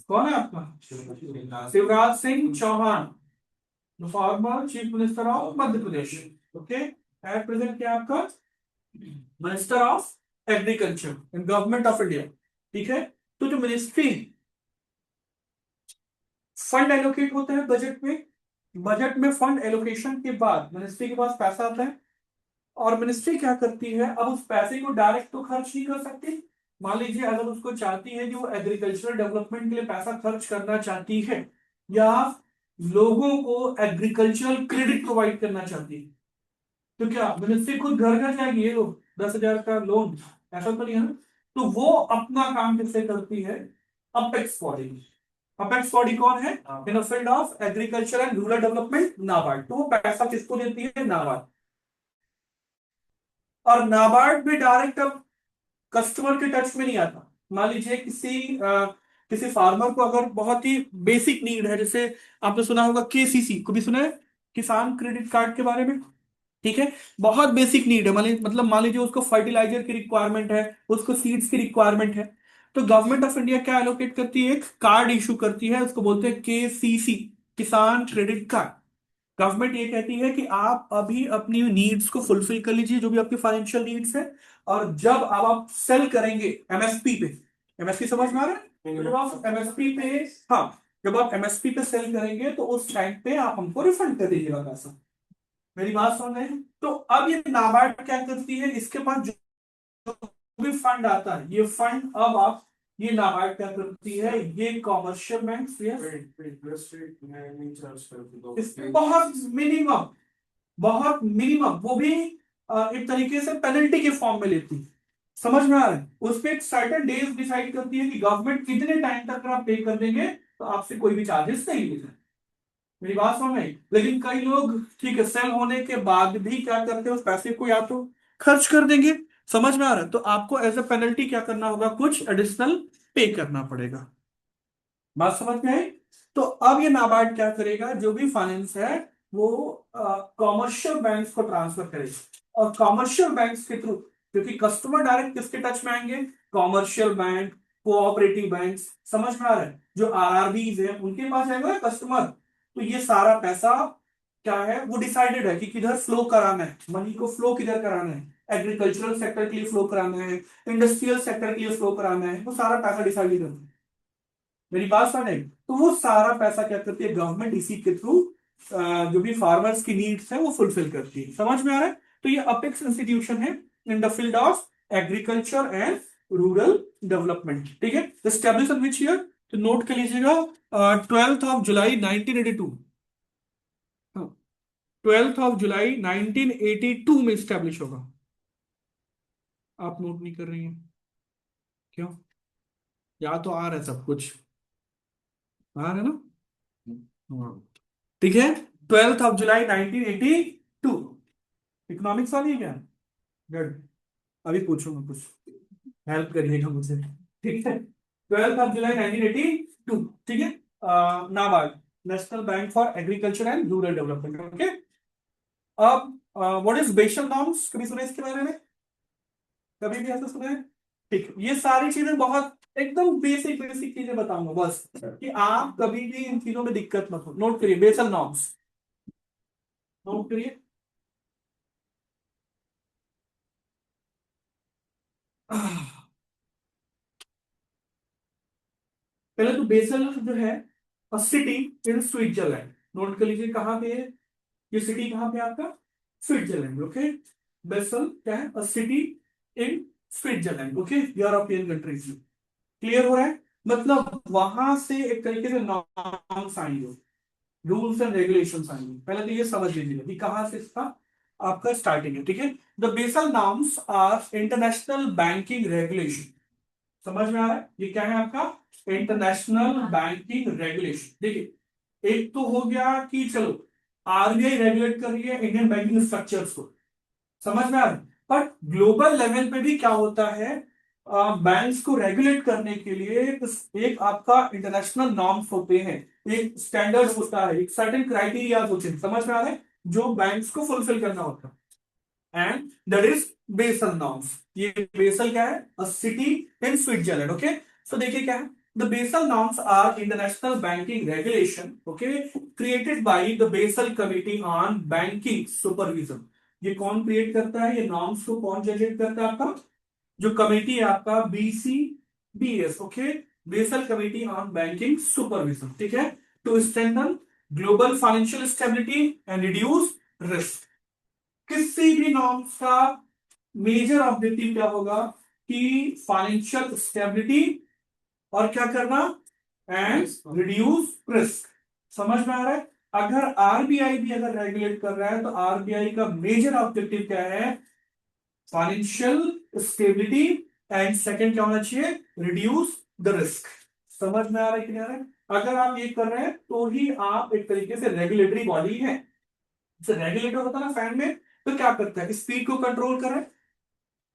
कौन है आपका, Shivraj Singh Chouhan, former chief minister of Madhya Pradesh, okay. At present क्या आपका minister of agriculture in government of India, ठीक है। तो जो मिनिस्ट्री फंड एलोकेट होते हैं बजट में, बजट में फंड एलोकेशन के बाद मिनिस्ट्री के पास पैसा आता है, और मिनिस्ट्री क्या करती है, अब उस पैसे को डायरेक्ट तो खर्च नहीं कर सकती। मान लीजिए अगर उसको चाहती है कि वो एग्रीकल्चरल डेवलपमेंट के लिए पैसा खर्च करना चाहती है, या लोगों को एग्रीकल्चरल क्रेडिट प्रोवाइड करना चाहती है, तो क्या मिनिस्ट्री खुद घर घर जाएगी, ये लो 10,000 का लोन, ऐसा तो नहीं है ना। तो वो अपना काम किससे करती है, अपेक्स बॉडी। अपेक्स बॉडी कौन है, in field of agriculture and rural development, NABARD. तो वो पैसा किसको देती है, नाबार्ड। और नाबार्ड भी डायरेक्ट अब कस्टमर के टच में नहीं आता। मान लीजिए किसी किसी फार्मर को अगर बहुत ही बेसिक नीड है, जैसे आपने सुना होगा केसीसी, को भी सुना है, किसान क्रेडिट कार्ड के बारे में, ठीक है, बहुत बेसिक नीड है, मतलब मान लीजिए उसको फर्टिलाइजर की रिक्वायरमेंट है, उसको सीड्स की रिक्वायरमेंट है, तो गवर्नमेंट ऑफ इंडिया क्या एलोकेट करती है, एक कार्ड इशू करती है, उसको बोलते हैं केसीसी, किसान क्रेडिट कार्ड। गवर्नमेंट ये कहती है कि आप अभी अपनी नीड्स को फुलफिल कर लीजिए, जो भी आपकी फाइनेंशियल नीड्स है, और जब अब आप सेल करेंगे एमएसपी पे, एमएसपी समझ में आ रहा है, जब आप एमएसपी पे, हाँ, जब आप एमएसपी पे सेल करेंगे तो उस टाइम पे आप हमको रिफंड कर दीजिएगा पैसा। मेरी बात सुन रहे हैं? तो अब ये नाबार्ड क्या करती है, इसके पास जो भी फंड आता है, ये फंड अब आप, ये नाबार्ड क्या करती है, ये कॉमर्शियल बैंक, इसमें बहुत मिनिमम, वो भी एक तरीके से पेनल्टी के फॉर्म में लेती है। समझ में आ रहा है? उस पर एक सर्टेन डेज डिसाइड करती है कि गवर्नमेंट कितने टाइम तक आप पे कर देंगे, तो आपसे कोई भी चार्जेस नहीं लेगा। मेरी बात समझ में आई? लेकिन कई लोग, ठीक है, सेल होने के बाद भी क्या करते हैं, उस पैसे को या तो खर्च कर देंगे। समझ में आ रहा है? तो आपको एज अ पेनल्टी क्या करना होगा, कुछ एडिशनल पे करना पड़ेगा। बात समझ में आई? तो अब ये नाबार्ड क्या करेगा, जो भी फाइनेंस है वो कॉमर्शियल बैंक्स को ट्रांसफर करेगा, और कॉमर्शियल बैंक्स के थ्रू, क्योंकि कस्टमर डायरेक्ट किसके टच में आएंगे, कॉमर्शियल बैंक, कोऑपरेटिव बैंक्स, समझ में आ रहा है, जो आरआरबीज है उनके पास आएगा कस्टमर। तो ये सारा पैसा क्या है, वो डिसाइडेड है कि किधर फ्लो कराना है, मनी को फ्लो किधर कराना है, एग्रीकल्चरल सेक्टर के लिए फ्लो कराना है, इंडस्ट्रियल सेक्टर के लिए फ्लो कराना है, वो सारा पैसा डिसाइड करना है। मेरी बात समझ आई? तो वो सारा पैसा क्या करती है गवर्नमेंट, इसी के थ्रू जो भी फार्मर्स की नीड्स है वो फुलफिल करती है। समझ में आ रहा है? तो ये अपेक्स इंस्टीट्यूशन है in the field of agriculture and rural development, ठीक है। एस्टेब्लिश इन विच ईयर, तो नोट कर लीजिएगा, 12 जुलाई 1982, 12 जुलाई 1982 में स्टैब्लिश होगा। आप नोट नहीं कर रही हैं क्यों? या तो आ रहा है सब कुछ, आ रहा है ना? हाँ, ठीक है। 12 जुलाई 1982, इकोनॉमिक्स वाली है क्या? गुड, अभी पूछूंगा कुछ, हेल्प करिएगा मुझे, ठीक है। 12 जुलाई 1982, ठीक है। NABARD, national bank for agriculture and rural development, okay. अब व्हाट इज बेसल नॉर्म्स, कभी सुने इसके बारे में? कभी भी ऐसा सुना है? ठीक है, ये सारी चीजें बहुत एकदम बेसिक बेसिक चीजें बताऊंगा बस, कि आप कभी भी इन चीजों में दिक्कत मत हो। नोट करिए बेसल नॉर्म्स, नोट करिए। पहले तो बेसल जो है, सिटी इन स्विट्जरलैंड, नोट कर लीजिए कहां पे है, ये सिटी कहां पे है आपका, स्विट्जरलैंड, ओके। बेसल क्या है, city in Switzerland, okay, European countries में। क्लियर हो रहा है? मतलब वहां से एक तरीके से नॉर्म्स आएंगे, रूल्स एंड रेगुलेशंस आएंगे। पहले तो ये समझ लीजिए कि कहां से इसका आपका स्टार्टिंग है, ठीक है। The Basel norms are international banking regulation. समझ में आ रहा है? ये क्या है आपका, इंटरनेशनल बैंकिंग रेगुलेशन। देखिए, एक तो हो गया कि चलो आरबीआई रेगुलेट कर रही है इंडियन बैंकिंग स्ट्रक्चर्स को, समझ में आ रहा है, बट ग्लोबल लेवल पे भी क्या होता है, बैंक्स को रेगुलेट करने के लिए एक आपका इंटरनेशनल नॉर्म्स होते हैं, एक स्टैंडर्ड होता है, एक सर्टेन क्राइटेरिया होते हैं, समझ में आ रहा है, जो बैंक्स को फुलफिल करना होता है, and that is Basel norms. ये बेसल क्या है, a city in Switzerland, okay. So देखिए क्या है, the Basel norms are international banking regulation, okay, created by the Basel committee on banking supervision. ये कौन क्रिएट करता है, ये नॉर्म्स को कौन जनरेट करता है, आपका जो कमिटी है आपका BCBS, okay, Basel committee on banking supervision, ठीक है, to strengthen global financial stability and reduce risk. किसी भी नॉर्म्स का मेजर ऑब्जेक्टिव क्या होगा, कि फाइनेंशियल स्टेबिलिटी और क्या करना, एंड रिड्यूस रिस्क। समझ में आ रहा है? अगर आरबीआई भी अगर रेगुलेट कर रहा है, तो आरबीआई का मेजर ऑब्जेक्टिव क्या है, फाइनेंशियल स्टेबिलिटी, एंड सेकंड क्या होना चाहिए, रिड्यूस द रिस्क। समझ में आ रहा है कि नहीं आ रहा है? अगर आप ये कर रहे हैं तो ही आप एक तरीके से रेगुलेटरी बॉडी है। जैसे रेगुलेटर होता है ना फैन में, तो क्या करता है, स्पीड को कंट्रोल कर रहा है,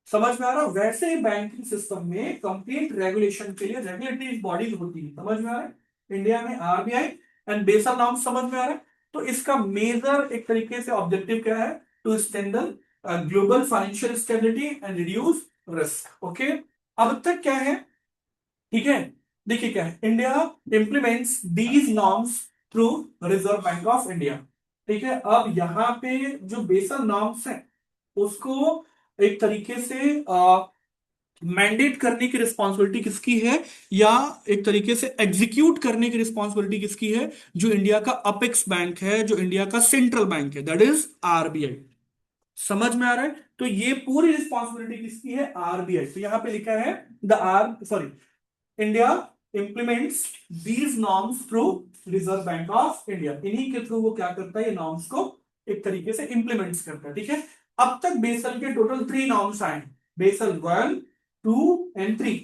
समझ में आ रहा है? वैसे ही बैंकिंग सिस्टम में कंप्लीट रेगुलेशन के लिए रेगुलेटरी बॉडीज होती है। समझ में आ रहा है? इंडिया में आरबीआई एंड बेसल नाम समझ में आ रहा है? तो इसका मेजर एक तरीके से ऑब्जेक्टिव क्या है? To strengthen global financial stability and reduce risk. Okay, अब तक क्या है? ठीक है, देखिए क्या है, India implements these norms through Reserve Bank of India. ठीक है, अब यहाँ पे जो बेसल नॉर्म्स हैं उसको एक तरीके से मैंडेट करने की रिस्पॉन्सिबिलिटी किसकी है, या एक तरीके से एग्जीक्यूट करने की रिस्पॉन्सिबिलिटी किसकी है? जो इंडिया का अपेक्स बैंक है, जो इंडिया का सेंट्रल बैंक है, दैट इज आरबीआई। समझ में आ रहा है? तो ये पूरी रिस्पॉन्सिबिलिटी किसकी है? आरबीआई। तो यहां पे लिखा है the are sorry India implements these norms through Reserve Bank of India. इन्हीं के थ्रू वो क्या करता है? ये नॉर्म्स को एक तरीके से इंप्लीमेंट्स करता है। ठीक है, अब तक बेसल के टोटल 3 नॉर्म्स आए, बेसल 1, 2 एंड 3।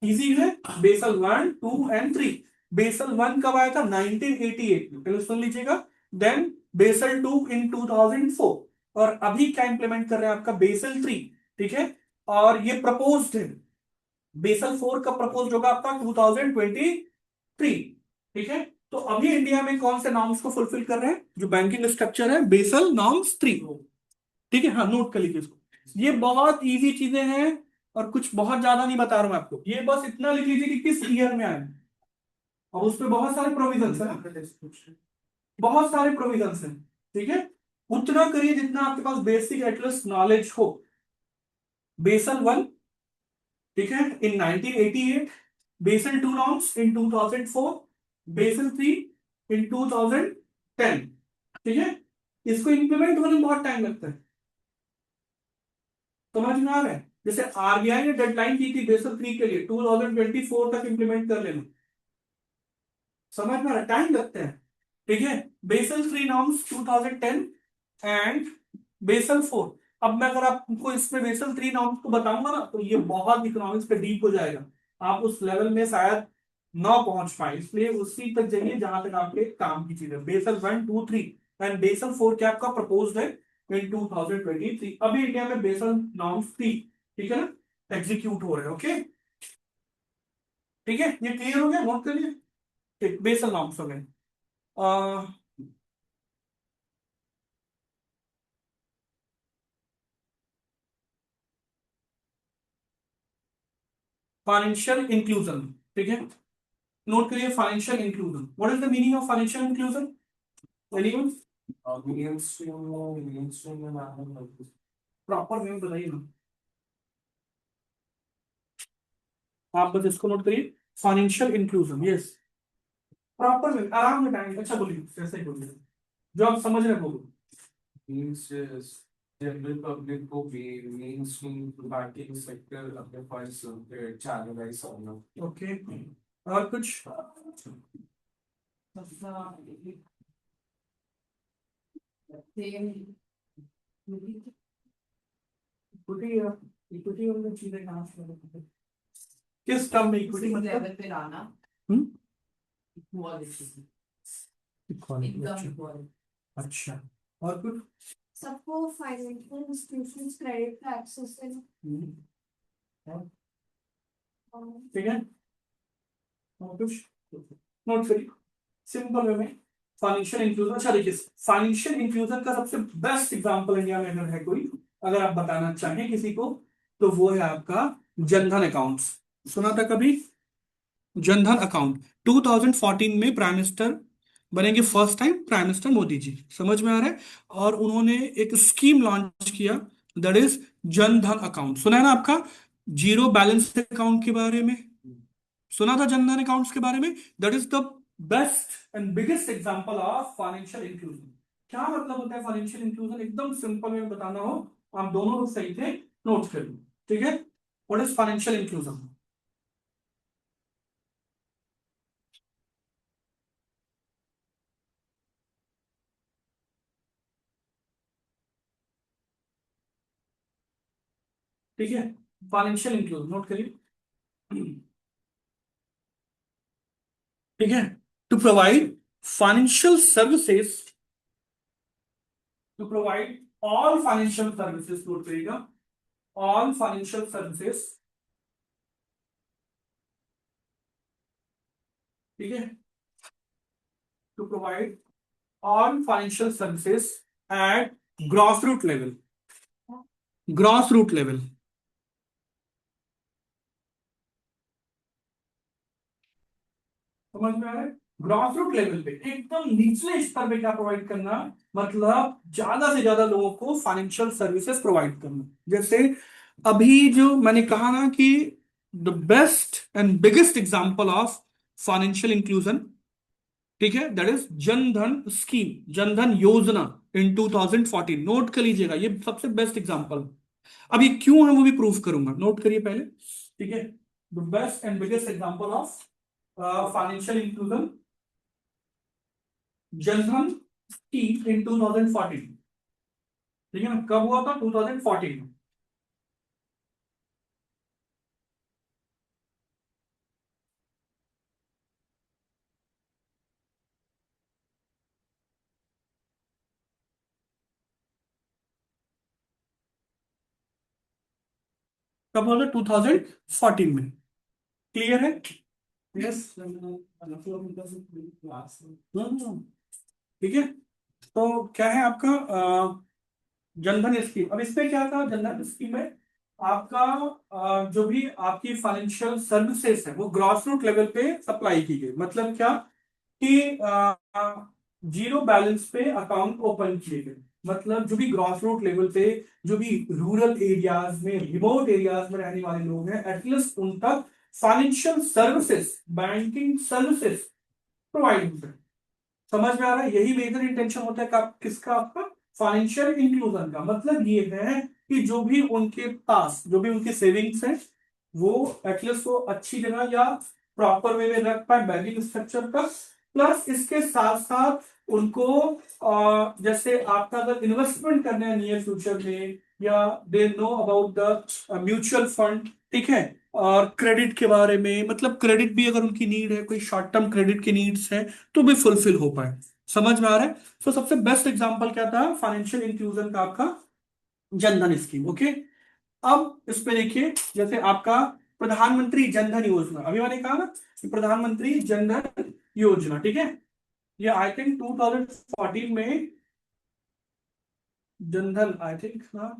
इजी है, बेसल 1, 2 एंड 3। बेसल 1 कब आया था? 1988 में, पहले सुन लीजिएगा। देन बेसल 2 इन 2004, और अभी क्या इंप्लीमेंट कर रहे हैं? आपका बेसल 3। ठीक है, और ये प्रपोज्ड है। बेसल 4 का प्रपोज होगा आपका 2023। ठीक है, तो अभी इंडिया में कौन से नॉर्म्स को फुलफिल कर रहे हैं? जो बैंकिंग स्ट्रक्चर है, बेसल नॉर्म्स 3। ठीक है, हाँ नोट कर लीजिए इसको। ये बहुत इजी चीजें हैं और कुछ बहुत ज्यादा नहीं बता रहा हूं मैं आपको, ये बस इतना लिख लीजिए कि किस ईयर में आए, और उस पर बहुत सारे प्रोविजंस है, बहुत सारे प्रोविजंस हैं। ठीक है, उतना करिए जितना आपके पास बेसिक एटलस नॉलेज हो। बेसल 1, ठीक है, इन 1988, बेसल 2 नॉर्म्स इन 2004, बेसल 3 इन 2010। ठीक है, इसको इंप्लीमेंट होने में बहुत टाइम लगता है। समझ में आ रहा है? जैसे आरबीआई ने डेडलाइन की थी बेसल 3 के लिए 2024 तक इंप्लीमेंट कर लेना। समझ में आ रहा है? टाइम लगता है। ठीक है, बेसल 3 नॉर्म्स 2010 एंड बेसल 4। अब मैं अगर आपको इसमें बेसल 3 नॉर्म्स को बताऊंगा ना, तो ये बहुत इकोनॉमिक्स पे डीप हो जाएगा, आप उस लेवल में शायद ना पहुंच पाए, इसलिए उसी तक जाइए जहां तक आपके काम की चीज है। बेसल 1, 2, 3 एंड बेसल 4 क्या आपका प्रपोज्ड है इन 2023। अभी इंडिया में बेसल नॉर्म्स 3, ठीक है ना, एग्जीक्यूट हो रहे हैं। ओके, ठीक है, ये क्लियर हो गया? नोट कर लिए? ठीक, बेसल नॉर्म्स हो गए। फाइनेंशियल इंक्लूजन, ठीक है, नोट करिए financial inclusion. What is the meaning of financial inclusion? Anyone? Proper way में बताइए ना, आप बस इसको नोट करिए, financial inclusion. Yes, proper way, आराम में टाइम, अच्छा बोलिए, ऐसे ही बोलिए, जो आप समझ रहे हो। means general public को भी mainstream banking sector अपने funds channelize करना। ओके, और कुछ? इक्विटी, इक्विटी वाली चीजें कहाँ से होती है? किस टर्म में इक्विटी मतलब? पे लाना। इक्वालिटी, अच्छा, और कुछ? सबको फाइनेंशियल इंस्टीट्यूशंस क्रेडिट का एक्सेस है। ठीक है, और कुछ? नोट करिए सिंपल वे में, फाइनेंशियल इंक्लूजन। अच्छा देखिए, फाइनेंशियल इंक्लूजन का सबसे बेस्ट एग्जांपल इंडिया में अगर है कोई, अगर आप बताना चाहें किसी को, तो वो है आपका जनधन अकाउंट्स। सुना था कभी? जनधन अकाउंट 2014 में प्राइम मिनिस्टर बनेंगे, first time prime minister Modi ji. समझ में आ रहा है? और उन्होंने एक स्कीम लॉन्च किया, दैट इज जनधन अकाउंट। सुना है ना आपका? जीरो बैलेंस अकाउंट के बारे में सुना था, जनधन अकाउंट्स के बारे में? That is the best and biggest example of financial inclusion. क्या मतलब होता है फाइनेंशियल इंक्लूजन? एकदम सिंपल में बताना हो, आप दोनों लोग सही थे, नोट कर लो। ठीक है, व्हाट इज फाइनेंशियल इंक्लूजन? ठीक है, फाइनेंशियल इंक्लूजन नोट करिए। ठीक है, to provide financial services, to provide all financial services, note करिएगा, ऑल फाइनेंशियल सर्विसेज, ठीक है, to provide all financial services at grass root level, grass root level, समझ में आ रहा है? ग्रॉस रूट लेवल पे एकदम निचले स्तर पे क्या प्रोवाइड करना, मतलब ज्यादा से ज्यादा लोगों को फाइनेंशियल सर्विसेज प्रोवाइड करना। जैसे अभी जो मैंने कहा ना कि the best and biggest example of financial inclusion, ठीक है, that is Jan Dhan scheme, Jan Dhan योजना इन 2014। नोट कर लीजिएगा, ये सबसे बेस्ट एग्जांपल। अब ये क्यों है वो भी प्रूव करूंगा, नोट करिए पहले, ठीक है। The best and biggest example of financial inclusion, Jan Dhan scheme in 2014, ठीक है ना, कब हुआ था? 2014 में। कब हुआ था? 2014 में। क्लियर है? यस। ठीक है। तो क्या है आपका जनधन स्कीम? अब इसमें क्या था जनधन स्कीम में, आपका जो भी आपकी फाइनेंशियल सर्विसेज है वो ग्रॉस रूट लेवल पे सप्लाई की गई। मतलब क्या कि जीरो बैलेंस पे अकाउंट ओपन किए गए। मतलब जो भी ग्रॉस रूट लेवल पे, जो भी रूरल एरियाज में, रिमोट एरियाज में रहने वाले लोग हैं, एटलीस्ट उन तक financial services, banking services provide होते हैं। समझ में आ रहा है? यही मेजर इंटेंशन होता है किसका? आपका फाइनेंशियल इंक्लूजन का। मतलब ये है कि जो भी उनके पास, जो भी उनकी सेविंग्स है, वो एटलीस्ट वो अच्छी जगह या प्रॉपर वे में रख पाए बैंकिंग स्ट्रक्चर का। प्लस इसके साथ साथ उनको जैसे आपका अगर इन्वेस्टमेंट करना है नियर फ्यूचर में, या they know about the mutual fund, ठीक है, और क्रेडिट के बारे में, मतलब क्रेडिट भी अगर उनकी नीड है, कोई शॉर्ट टर्म क्रेडिट की नीड्स है, तो भी फुलफिल हो पाए। समझ में आ रहा है? तो सबसे बेस्ट एग्जांपल क्या था फाइनेंशियल इंक्लूजन का? आपका जनधन स्कीम। ओके। अब इस पे देखिए, जैसे आपका प्रधानमंत्री जनधन योजना, अभी मैंने कहा ना कि प्रधानमंत्री जनधन योजना, ठीक है, ये आई थिंक 2014 में जनधन, आई थिंक हाँ,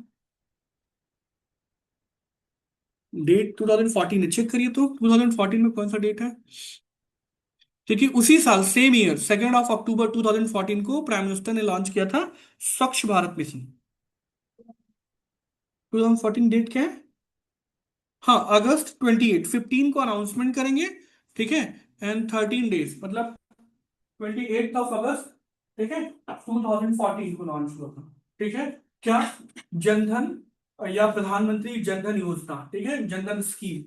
डेट 2014 है, चेक करिए तो 2014 में कौन सा डेट है। क्योंकि उसी साल, सेम ईयर, 2 अक्टूबर 2014 को प्राइम मिनिस्टर ने लॉन्च किया था स्वच्छ भारत मिशन। 2014 डेट क्या है? हाँ, अगस्त 28, 15 को अनाउंसमेंट करेंगे, ठीक है, एंड 13 डेज, मतलब 28 अगस्त, ठीक है, 2014 को लॉन्च हुआ था। ठीक है। क्या? जनधन या प्रधानमंत्री जनधन योजना, ठीक है, जनधन स्कीम,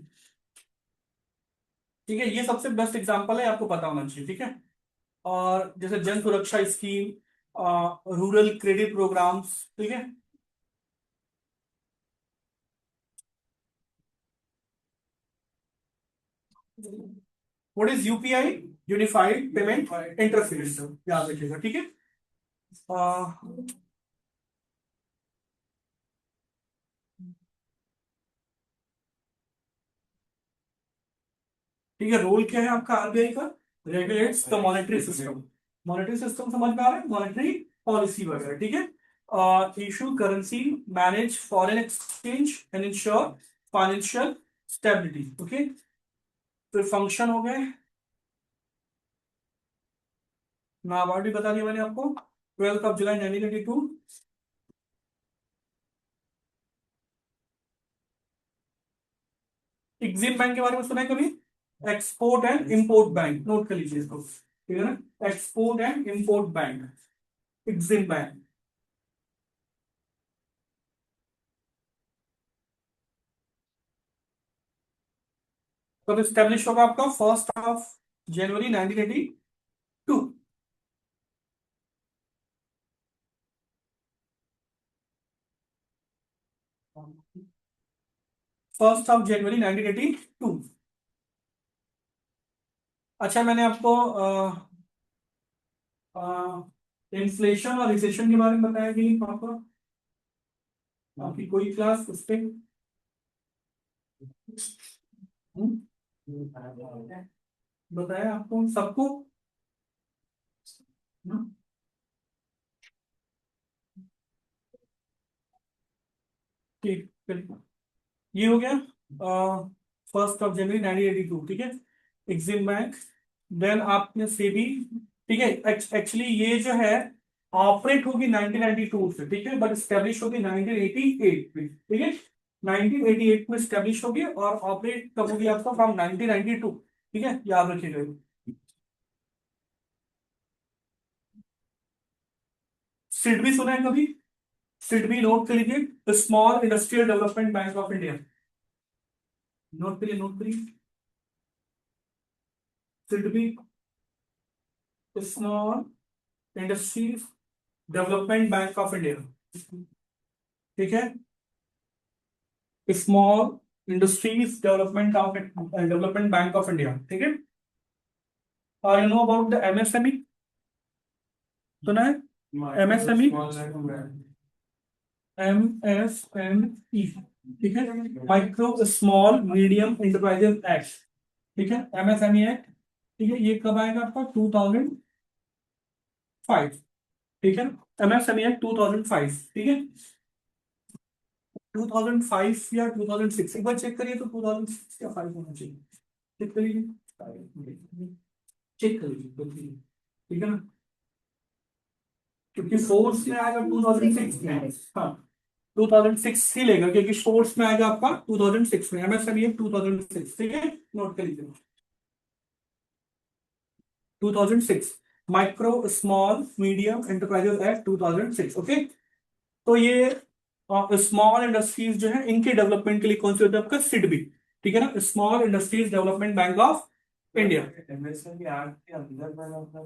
ठीक है, ये सबसे बेस्ट एग्जांपल है, आपको पता होना चाहिए, ठीक है। और जैसे जन सुरक्षा स्कीम, रूरल क्रेडिट प्रोग्राम्स, ठीक है। What is UPI? Unified payment interface, याद रखिएगा, ठीक है। अ, ठीक है, रोल क्या है आपका आरबीआई का? Regulates the monetary system. Monetary system समझ में आ रहा है? मॉनेटरी पॉलिसी वगैरह, ठीक है। Issue currency, manage foreign exchange and ensure financial stability. Okay. फिर फंक्शन हो गए, नाबार्ड भी बता दिया मैंने आपको, 12 जुलाई 1982। एग्जिम बैंक के बारे में सुना है कभी? Export and import bank, note कर लीजिए इसको, ठीक है ना, export and import bank, EXIM bank. कब स्टेब्लिश होगा आपका? 1 जनवरी 1982। 1 जनवरी 1982। अच्छा, मैंने आपको इन्फ्लेशन और रिसेशन के बारे में बताया कि नहीं आपको? आपकी कोई क्लास उस पे? हम्म, बताया आपको सबको। हम्म, ठीक, फिर ये हो गया 1 जनवरी 1982, ठीक है, एग्जिम बैंक। देन आपने सेबी, ठीक है, एक्चुअली ये जो है ऑपरेट होगी 1992 से, ठीक है, बट स्टेब्लिश होगी 1988 में, ठीक है, 1988 में स्टेब्लिश होगी और ऑपरेट कब होगी आपका, फ्रॉम 1992, ठीक है, याद रखिएगा। सिडबी सुना है कभी? सिडबी नोट कर लीजिए, small industrial development bank of India. Note करिए, नोट करिए, SIDBI, small industries development bank of India, ठीक है, small industries development bank of India, ठीक है। और you know about the MSME, सुना है? एमएसएमई, एमएसएमई, ठीक है, micro small medium enterprises act, ठीक है, एमएसएमई एक्ट, ठीक है, ये कब आएगा आपका, 2005, ठीक है, एमएसएमई एक्ट 2005, ठीक है, 2005 या 2006, एक बार चेक करिए तो 2006 या 5 होना चाहिए, चेक करिए, चेक करिए तो ठीक है ना, क्योंकि फोर्स में आएगा 2006 में, हाँ 2006 ही लेगा, क्योंकि फोर्स में आएगा आपका 2006 में, एमएसएमई 2006, ठीक है, नोट कर लीजिए, 2006, micro small medium enterprises act 2006, okay. तो ये स्मॉल इंडस्ट्रीज जो है इनके डेवलपमेंट के लिए कौन सी होता है आपका, सिडबी, ठीक है ना, small industries development bank of India. MSME act के अंदर मैंने अपना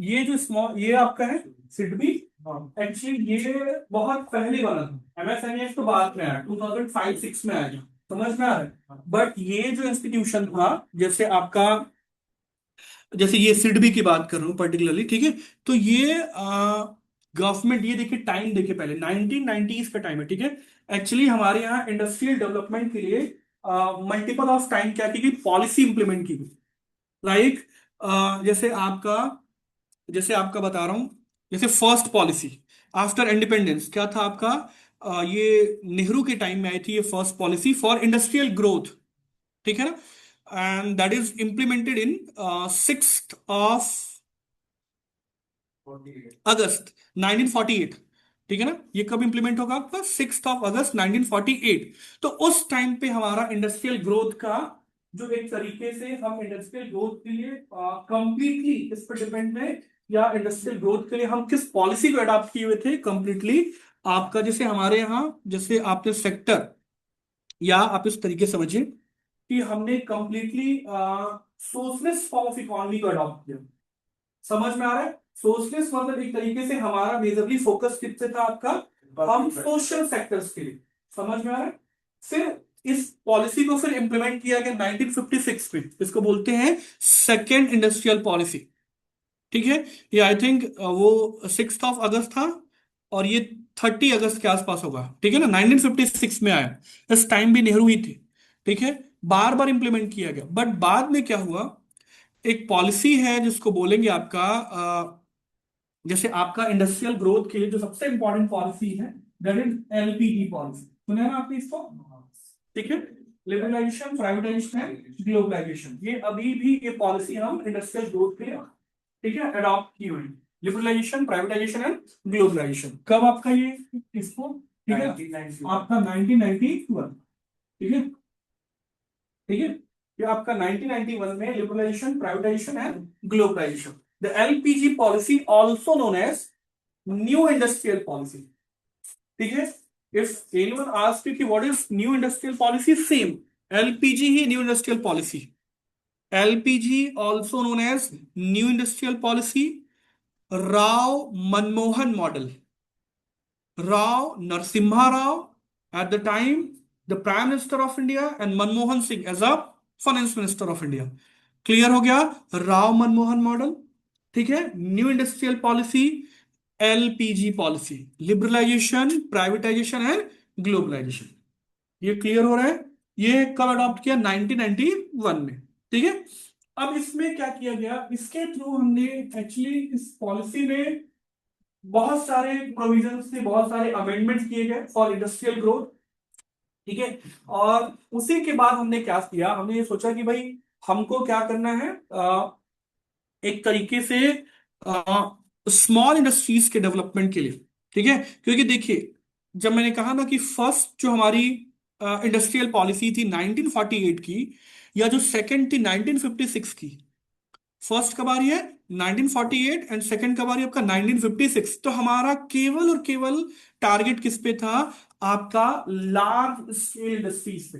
ये जो स्मॉल, ये आपका है सिडबी, एक्चुअली ये बहुत पहले वाला था, एमएसएमई तो बाद में आया, 2005-6 में आया, समझ में आ रहा है, बट ये जो इंस्टीट्यूशन था, जैसे आपका, जैसे ये सिडबी की बात कर रहा हूँ पर्टिकुलरली, ठीक है, तो ये गवर्नमेंट, ये देखिए टाइम देखिए, पहले 1990s का टाइम है, ठीक है, एक्चुअली हमारे यहाँ इंडस्ट्रियल डेवलपमेंट के लिए मल्टीपल ऑफ टाइम क्या की गई, पॉलिसी इंप्लीमेंट की गई, लाइक जैसे आपका बता रहा हूं, जैसे फर्स्ट पॉलिसी आफ्टर इंडिपेंडेंस क्या था आपका, ये नेहरू के टाइम में आई थी ये first policy for industrial growth, ठीक है ना, and that is implemented in 6 अगस्त 1948, ठीक है ना, ये कब इंप्लीमेंट होगा आपका, 6 अगस्त 1948। तो उस टाइम पे हमारा इंडस्ट्रियल ग्रोथ का जो एक तरीके से हम इंडस्ट्रियल ग्रोथ के लिए कंप्लीटली इस पर डिपेंड है, या इंडस्ट्रियल ग्रोथ के लिए हम किस पॉलिसी को अडॉप्ट किए हुए थे कंप्लीटली, आपका जैसे हमारे यहाँ, जैसे आपने सेक्टर, या आप इस तरीके से समझिए कि हमने completely socialist form of economy को अडॉप्ट किया, समझ में आ रहा है? सोशलिस्ट मतलब एक तरीके से हमारा मेजरली फोकस किससे था आपका, हम सोशल सेक्टर्स के लिए, समझ में आ रहा है? फिर इस पॉलिसी को फिर इंप्लीमेंट किया गया 1956 में, इसको बोलते हैं सेकेंड इंडस्ट्रियल पॉलिसी, ठीक है, ये आई थिंक वो 6 अगस्त था, और ये 30 अगस्त के आसपास होगा, ठीक है ना, 1956 में आया, इस टाइम भी नेहरू ही थे, ठीक है, बार बार इंप्लीमेंट किया गया, बट बाद में क्या हुआ, एक पॉलिसी है जिसको बोलेंगे आपका जैसे आपका इंडस्ट्रियल ग्रोथ के लिए जो सबसे इंपॉर्टेंट पॉलिसी है, दैट इज एलपीजी पॉलिसी, सुना है ना आपने इसको, ठीक है, लिबरलाइजेशन, प्राइवेटाइजेशन एंड ग्लोबलाइजेशन, ये अभी भी ये पॉलिसी हम इंडस्ट्रियल ग्रोथ के लिए, ठीक है, अडॉप्ट की हुई, लिबरलाइजेशन, प्राइवेटाइजेशन एंड ग्लोबलाइजेशन, कब आपका ये, इसको, ठीक है, आपका 1991, ठीक है, ठीक है, ये आपका 1991 में liberalisation, privatisation and globalisation, the LPG policy also known as new industrial policy, ठीक है, इफ एनीवन आस्क यू कि what is new industrial policy, same LPG ही new industrial policy, LPG also known as new industrial policy, Rao Manmohan model, Rao Narasimha Rao at the time the Prime Minister of India and Manmohan Singh as a Finance Minister of India. Clear हो गया, राव मनमोहन मॉडल, ठीक है, new industrial policy, LPG policy, liberalisation, privatisation and globalisation, ये क्लियर हो रहा है? ये कब अडॉप्ट किया? 1991 में। ठीक है। अब इसमें क्या किया गया, इसके थ्रू हमने एक्चुअली इस पॉलिसी में बहुत सारे प्रोविजंस थे, बहुत सारे अमेंडमेंट्स किए गए फॉर इंडस्ट्रियल ग्रोथ। ठीक है। और उसी के बाद हमने क्या किया, हमने ये सोचा कि भाई हमको क्या करना है, एक तरीके से स्मॉल इंडस्ट्रीज के डेवलपमेंट के लिए। ठीक है। क्योंकि देखिए, जब मैंने कहा ना कि फर्स्ट जो हमारी इंडस्ट्रियल पॉलिसी थी 1948 की, या जो सेकंड थी 1956 की। फर्स्ट कब आ रही है? 1948, एंड सेकंड कब आ रही है आपका? 1956। तो हमारा केवल और केवल टारगेट किस पे था? आपका लार्ज स्केल इंडस्ट्रीज पे।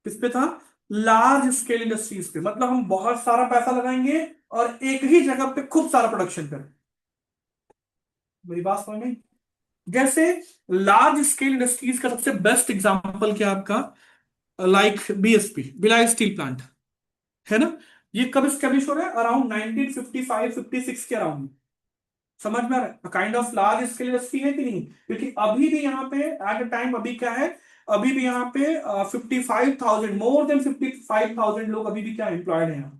किस पे था? लार्ज स्केल इंडस्ट्रीज पे। मतलब हम बहुत सारा पैसा लगाएंगे और एक ही जगह पे खूब सारा प्रोडक्शन करें। मेरी बात समझ में? जैसे लार्ज स्केल इंडस्ट्रीज का सबसे बेस्ट एग्जांपल क्या है आपका? लाइक बीएसपी, बिलाय स्टील प्लांट, है ना? ये कब स्टेब्लिश हो रहा है? अराउंड 1955-56 के अराउंड। समझ में आ रहा है? Kind of large scale industry है कि नहीं? क्योंकि अभी भी यहाँ पे एट अ टाइम अभी क्या है, अभी भी यहाँ पे 55,000, मोर देन 55,000 लोग अभी भी क्या एम्प्लॉयड है यहाँ।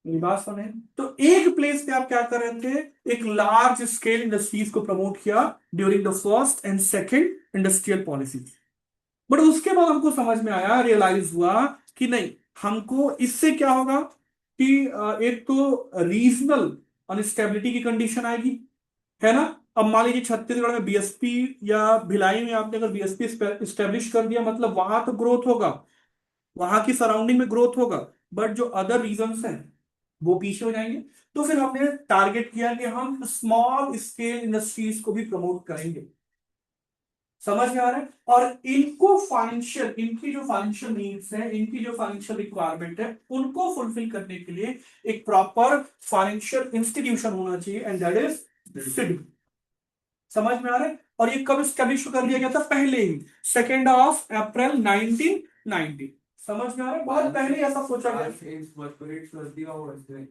मेरी बात सुने। तो एक प्लेस पे आप क्या कर रहे थे, एक लार्ज स्केल इंडस्ट्रीज को प्रमोट किया during the first and second industrial policy. But उसके बाद हमको समझ में आया, रियलाइज हुआ कि नहीं, हमको इससे क्या होगा कि एक तो रीजनल अनस्टेबिलिटी की कंडीशन आएगी, है ना? अब मान लीजिए छत्तीसगढ़ में बीएसपी या भिलाई में आपने अगर बीएसपी स्टेब्लिश कर दिया, मतलब वहां तो ग्रोथ होगा, वहां की सराउंडिंग में ग्रोथ होगा, बट जो अदर रीजन्स हैं वो पीछे हो जाएंगे। तो फिर हमने टारगेट किया कि हम स्मॉल स्केल इंडस्ट्रीज को भी प्रमोट करेंगे। समझ में आ रहा है? और इनको फाइनेंशियल, इनकी जो फाइनेंशियल नीड्स है, इनकी जो फाइनेंशियल रिक्वायरमेंट है, उनको फुलफिल करने के लिए एक प्रॉपर फाइनेंशियल इंस्टीट्यूशन होना चाहिए, एंड दैट इज सिडबी। समझ में आ रहा है? और ये कब स्टैब्लिश कर दिया गया था? पहले ही, 2 अप्रैल 1990। समझ में आ रहा है? बहुत पहले ही ऐसा सोचा गया। इनकॉर्पोरेट कर दिया होगा इसने,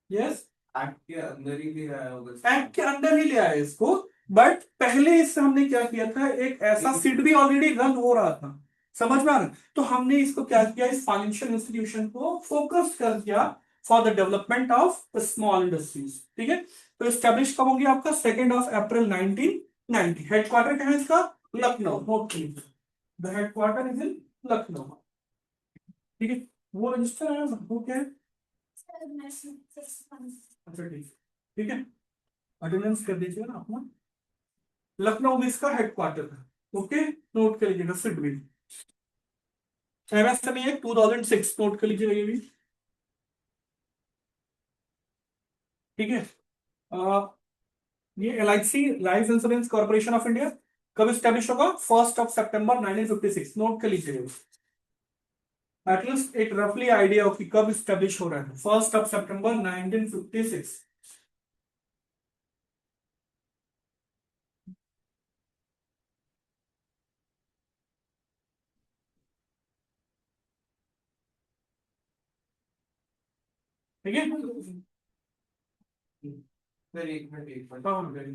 यस, एक्ट के अंदर ही ले आया होगा। एक्ट के अंदर ही ले आए इसको। बट पहले इससे हमने क्या किया था, एक ऐसा सीट भी ऑलरेडी रन हो रहा था। समझ में आ रहा है? तो हमने इसको क्या किया, इस फाइनेंशियल इंस्टीट्यूशन को फोकस कर दिया for the development of small industries. ठीक है। तो स्टैब्लिश कब होंगे आपका? 2 अप्रैल 1990। हेडक्वार्टर कहाँ है इसका? लखनऊ। नोट कीजिए, द हेडक्वार्टर इज इन लखनऊ। ठीक है। वो रजिस्टर है, वो क्या है? अच्छा, ठीक। ठीक है, अटेंडेंस कर दीजिएगा ना अपना। लखनऊ में इसका हेडक्वार्टर है। ओके, नोट कर लीजिएगा सिडबी। एमएसएमई एक्ट 2006, नोट कर लीजिएगा ये भी। ठीक है। अ, ये LIC, life insurance corporation of India, कब स्टैब्लिश होगा? 1 सितंबर 1956, नोट कर लीजिएगा। एटलीस्ट एक रफली आइडिया हो कि कब स्टैब्लिश हो रहा है। 1 सितंबर 1956। ठीक है। फिर एक मिनट, एक मिनट। हाँ, very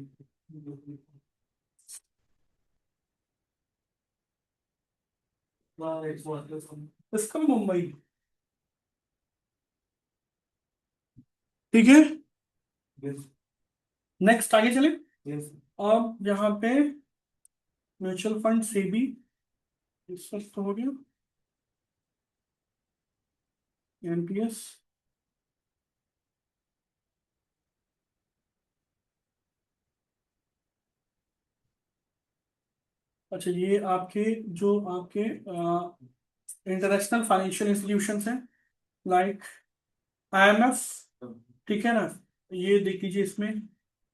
good। इसका भी मुंबई। ठीक है। Yes, नेक्स्ट आगे चले। yes, अब यहाँ पे म्यूचुअल फंड सेबी, इस वक्त तो हो गया। एनपीएस। अच्छा, ये आपके जो आपके इंटरनेशनल फाइनेंशियल इंस्टीट्यूशंस हैं, लाइक आईएमएफ। ठीक है ना? ये देख लीजिए इसमें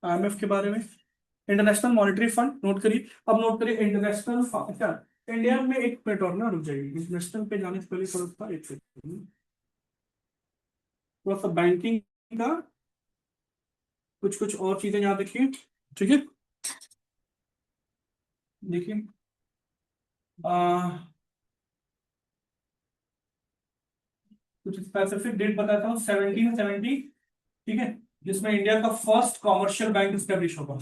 आईएमएफ के बारे में। इंटरनेशनल मॉनेटरी फंड, नोट करिए। अब नोट करिए इंटरनेशनल, क्या इंडिया में, एक मिनट और ना रुक जाइए, इंटरनेशनल पे जाने से पहले थोड़ा सा, एक सेकंड, थोड़ा सा बैंकिंग का कुछ कुछ और चीजें याद रखिए। ठीक है। देखिए, कुछ स्पेसिफिक डेट बताता हूँ, 1770। ठीक है। जिसमें इंडिया का फर्स्ट कॉमर्शियल बैंक स्टेब्लिश होगा।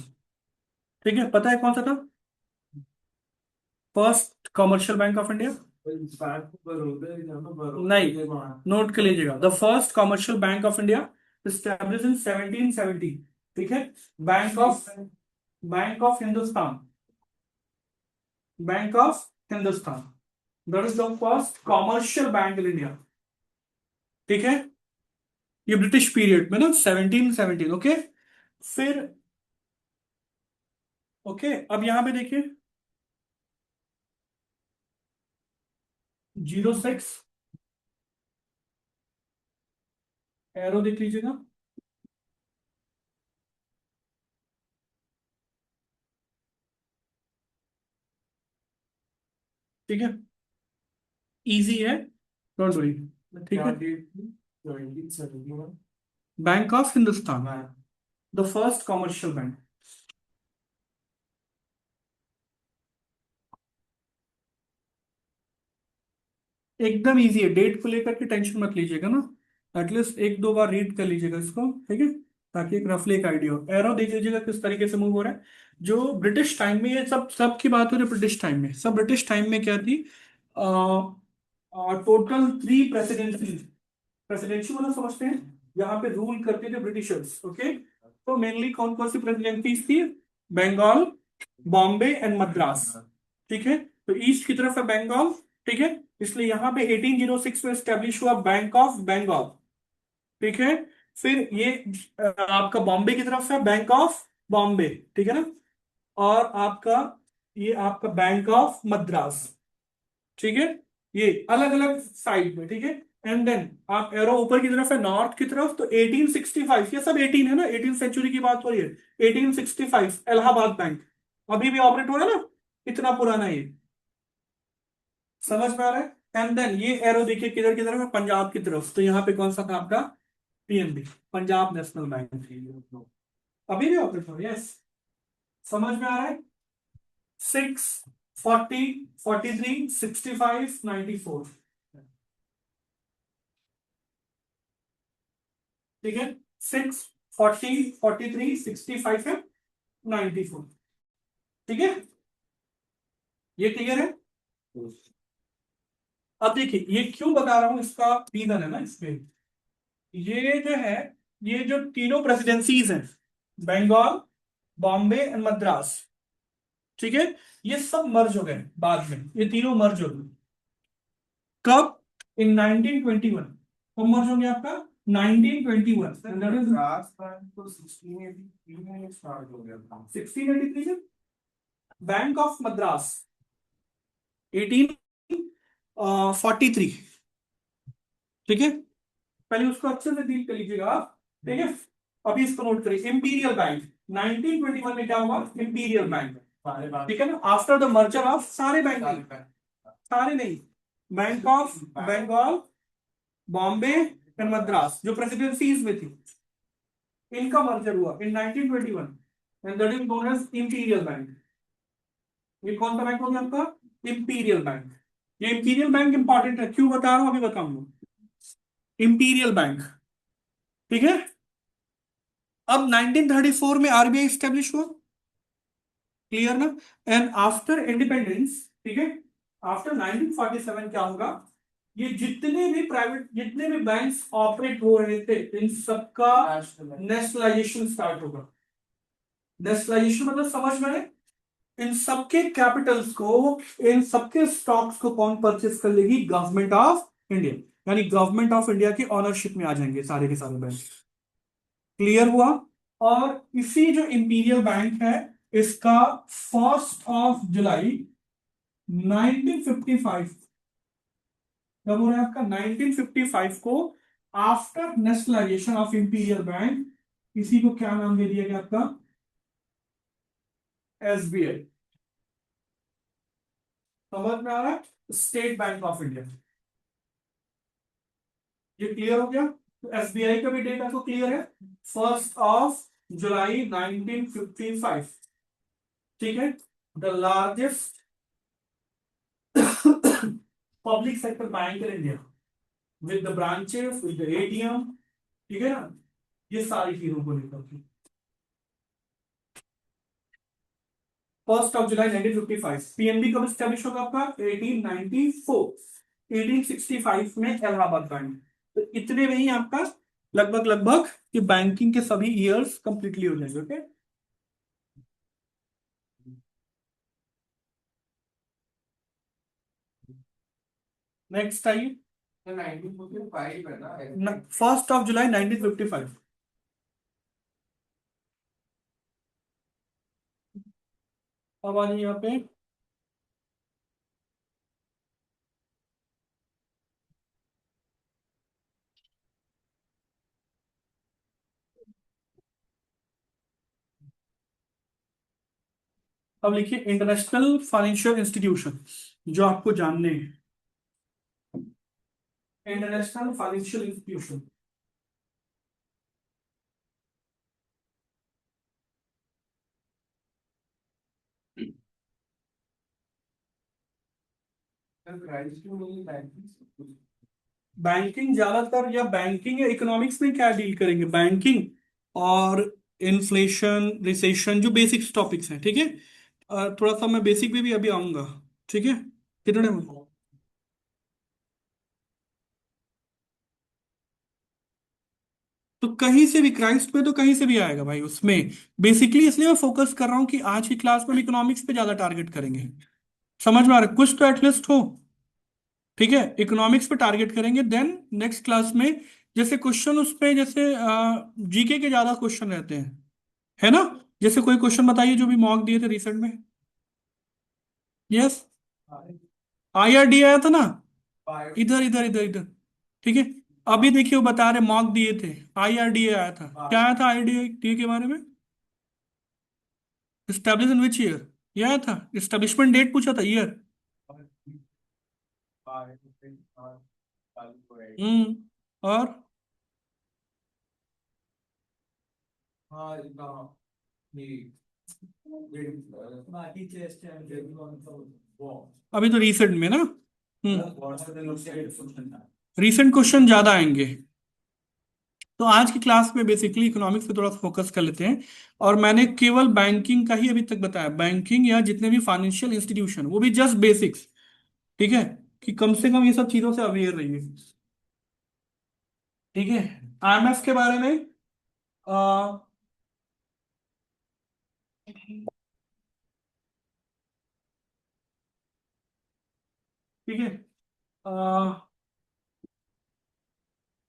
ठीक है, पता है कौन सा था? First commercial bank of India. Bank Baroda है ना, नहीं, बड़ौदा। नोट कर लीजिएगा, the first commercial bank of India established in 1770। ठीक है, bank of bank of Hindustan, bank of Hindustan, that is the first commercial bank in India. ठीक है, ये ब्रिटिश पीरियड में ना 1717। ओके, फिर ओके, अब यहां पे देखिए 06, एरो देख लीजिएगा। ठीक है, इजी है, डोंट वरी। ठीक क्या है, डेट थी? 1971। बैंक ऑफ हिंदुस्तान, मैं द फर्स्ट कमर्शियल बैंक। एकदम इजी है, डेट को लेकर के टेंशन मत लीजिएगा ना, एटलीस्ट एक दो बार रीड कर लीजिएगा इसको। ठीक है, ताकि एक रफली एक आइडिया हो। एरो देख लीजिएगा किस तरीके से मूव हो रहा है। जो ब्रिटिश टाइम में, ये सब सब की बात हो रही है ब्रिटिश टाइम में, सब ब्रिटिश टाइम में क्या थी, टोटल 3 प्रेसिडेंसी। प्रेसिडेंसी मतलब समझते हैं, यहाँ पे रूल करते थे ब्रिटिशर्स। ओके, तो मेनली कौन कौन सी प्रेसिडेंसीज थी, बंगाल, बॉम्बे एंड मद्रास। ठीक है, तो ईस्ट की तरफ है बंगाल। ठीक है, इसलिए यहां पे 1806 में स्टैब्लिश हुआ बैंक ऑफ बंगाल। ठीक है, फिर ये आपका बॉम्बे की तरफ है बैंक ऑफ बॉम्बे। ठीक है ना, और आपका ये आपका बैंक ऑफ मद्रास। ठीक है, ये अलग अलग साइड में। ठीक है, एंड देन आप एरो ऊपर की तरफ है नॉर्थ की तरफ, तो 1865, ये सब 18 है ना, 18th सेंचुरी की बात हो रही है। 1865 इलाहाबाद बैंक अभी भी ऑपरेट हो रहा है ना, इतना पुराना ये, समझ में आ रहा है। एंड देन ये एरो देखिए किधर की तरफ है, पंजाब की तरफ, तो यहाँ पे कौन सा था आपका, पीएनबी, पंजाब नेशनल बैंक। अभी भी ऑपरेट हो रहा है, यस, समझ में आ रहा है। 6, 40, 43, 65, 94। ठीक है, 6, 40, 43, 65 है, 94। ठीक है, ये क्लियर है। अब देखिए ये क्यों बता रहा हूं, इसका रीजन है ना इसमें। ये जो है, ये जो तीनों प्रेसिडेंसीज हैं, बंगाल, बॉम्बे एंड मद्रास। ठीक है, ये सब मर्ज हो गए बाद में, ये तीनों मर्ज हो गए कब, इन 1921। कब मर्ज हो गया आपका, 1921, and that is राजस्थान तो 1683 में स्टार्ट हो गया था। 1683 में। Bank of Madras 1843। ठीक है, पहले उसको अच्छे से डील कर लीजिएगा आप। ठीक है, अभी इसको नोट करिए, इंपीरियल बैंक 1921 में क्या हुआ, इंपीरियल बैंक। ठीक है ना, आफ्टर द मर्जर ऑफ सारे बैंक नहीं, सारे नहीं, bank of Bengal, Bombay and Madras जो प्रेसिडेंसीज में थी, इनका मर्जर हुआ in 1921, and that is known as Imperial Bank. ये कौन सा बैंक हो गया आपका, इंपीरियल बैंक। ये इंपीरियल बैंक इंपॉर्टेंट है, क्यों बता रहा हूं अभी बताऊंगा। इंपीरियल बैंक, ठीक है। अब 1934 में आरबीआई स्टेब्लिश हुआ, क्लियर ना। एंड आफ्टर इंडिपेंडेंस, ठीक है, आफ्टर 1947 क्या होगा, ये जितने भी प्राइवेट, जितने भी बैंक्स ऑपरेट हो रहे थे, इन सबका नेशनलाइजेशन स्टार्ट होगा। नेशनलाइजेशन मतलब समझ में आए, इन सबके कैपिटल्स को, इन सबके स्टॉक्स को कौन परचेस कर लेगी, गवर्नमेंट ऑफ इंडिया। यानी गवर्नमेंट ऑफ इंडिया की ऑनरशिप में आ जाएंगे सारे के सारे बैंक। क्लियर हुआ। और इसी जो इंपीरियल बैंक है, इसका 1 जुलाई 1955, कब हो रहा है आपका, 1955 को, after nationalisation of imperial bank, इसी को क्या नाम दे दिया गया आपका, एसबीआई। समझ में आ रहा है, स्टेट बैंक ऑफ इंडिया। ये क्लियर हो गया, तो एसबीआई का भी डेट आपको क्लियर है, 1 जुलाई 1955। ठीक है, the largest public sector bank in India, with the branches, with the ATM. ठीक है ना, ये सारी चीजों को लेकर के 1 जुलाई 1955। पीएनबी कब स्टैब्लिश होगा आपका? 1894। 1865 में इलाहाबाद बैंक। तो इतने में ही आपका लगभग लगभग कि बैंकिंग के सभी ईयर्स कंप्लीटली हो जाएंगे। ओके, नेक्स्ट आइए। तो 1945 है ना? 1 जुलाई 1955। अब आ जाइए यहाँ पे। अब लिखिए इंटरनेशनल फाइनेंशियल इंस्टीट्यूशन, जो आपको जानने हैं। International financial institution. तो प्राइस क्यों नहीं बैंकिंग? बैंकिंग ज्यादातर, या बैंकिंग या इकोनॉमिक्स में क्या डील करेंगे? बैंकिंग और इन्फ्लेशन, रिसेशन, जो बेसिक्स टॉपिक्स हैं, ठीक है। थोड़ा सा मैं बेसिक में भी अभी आऊंगा, ठीक है। कितने टाइम? तो कहीं से भी, क्राइस्ट में तो कहीं से भी आएगा भाई उसमें। बेसिकली इसलिए मैं फोकस कर रहा हूँ कि आज की क्लास में हम इकोनॉमिक्स पे ज्यादा टारगेट करेंगे। समझ में आ रहा है? कुछ तो एटलीस्ट हो, ठीक है। इकोनॉमिक्स पे टारगेट करेंगे, देन नेक्स्ट क्लास में जैसे क्वेश्चन उस पे, जैसे जीके के ज्यादा क्वेश्चन रहते हैं, है ना। जैसे कोई क्वेश्चन बताइए जो भी मॉक दिए थे रिसेंट में। यस, आईआरडी आया था ना। इधर इधर इधर इधर, ठीक है। अभी देखिए वो बता रहे मॉक दिए थे, आईआरडीए आया था। क्या आया था आईआरडीए के बारे में? Establish in which year? ये आया था। स्टैब्लिशमेंट डेट पूछा था, ईयर। हम्म। और हाँ इतना ये बाकी चेस्ट है वो अभी तो रिसेंट में ना। रिसेंट क्वेश्चन ज्यादा आएंगे। तो आज की क्लास में बेसिकली इकोनॉमिक्स पे थोड़ा फोकस कर लेते हैं। और मैंने केवल बैंकिंग का ही अभी तक बताया, बैंकिंग या जितने भी फाइनेंशियल इंस्टीट्यूशन, वो भी जस्ट बेसिक्स, ठीक है। कि कम से कम ये सब चीजों से अवेयर रहिए, ठीक है। आईएमएफ के बारे में आ, ठीक है। आ,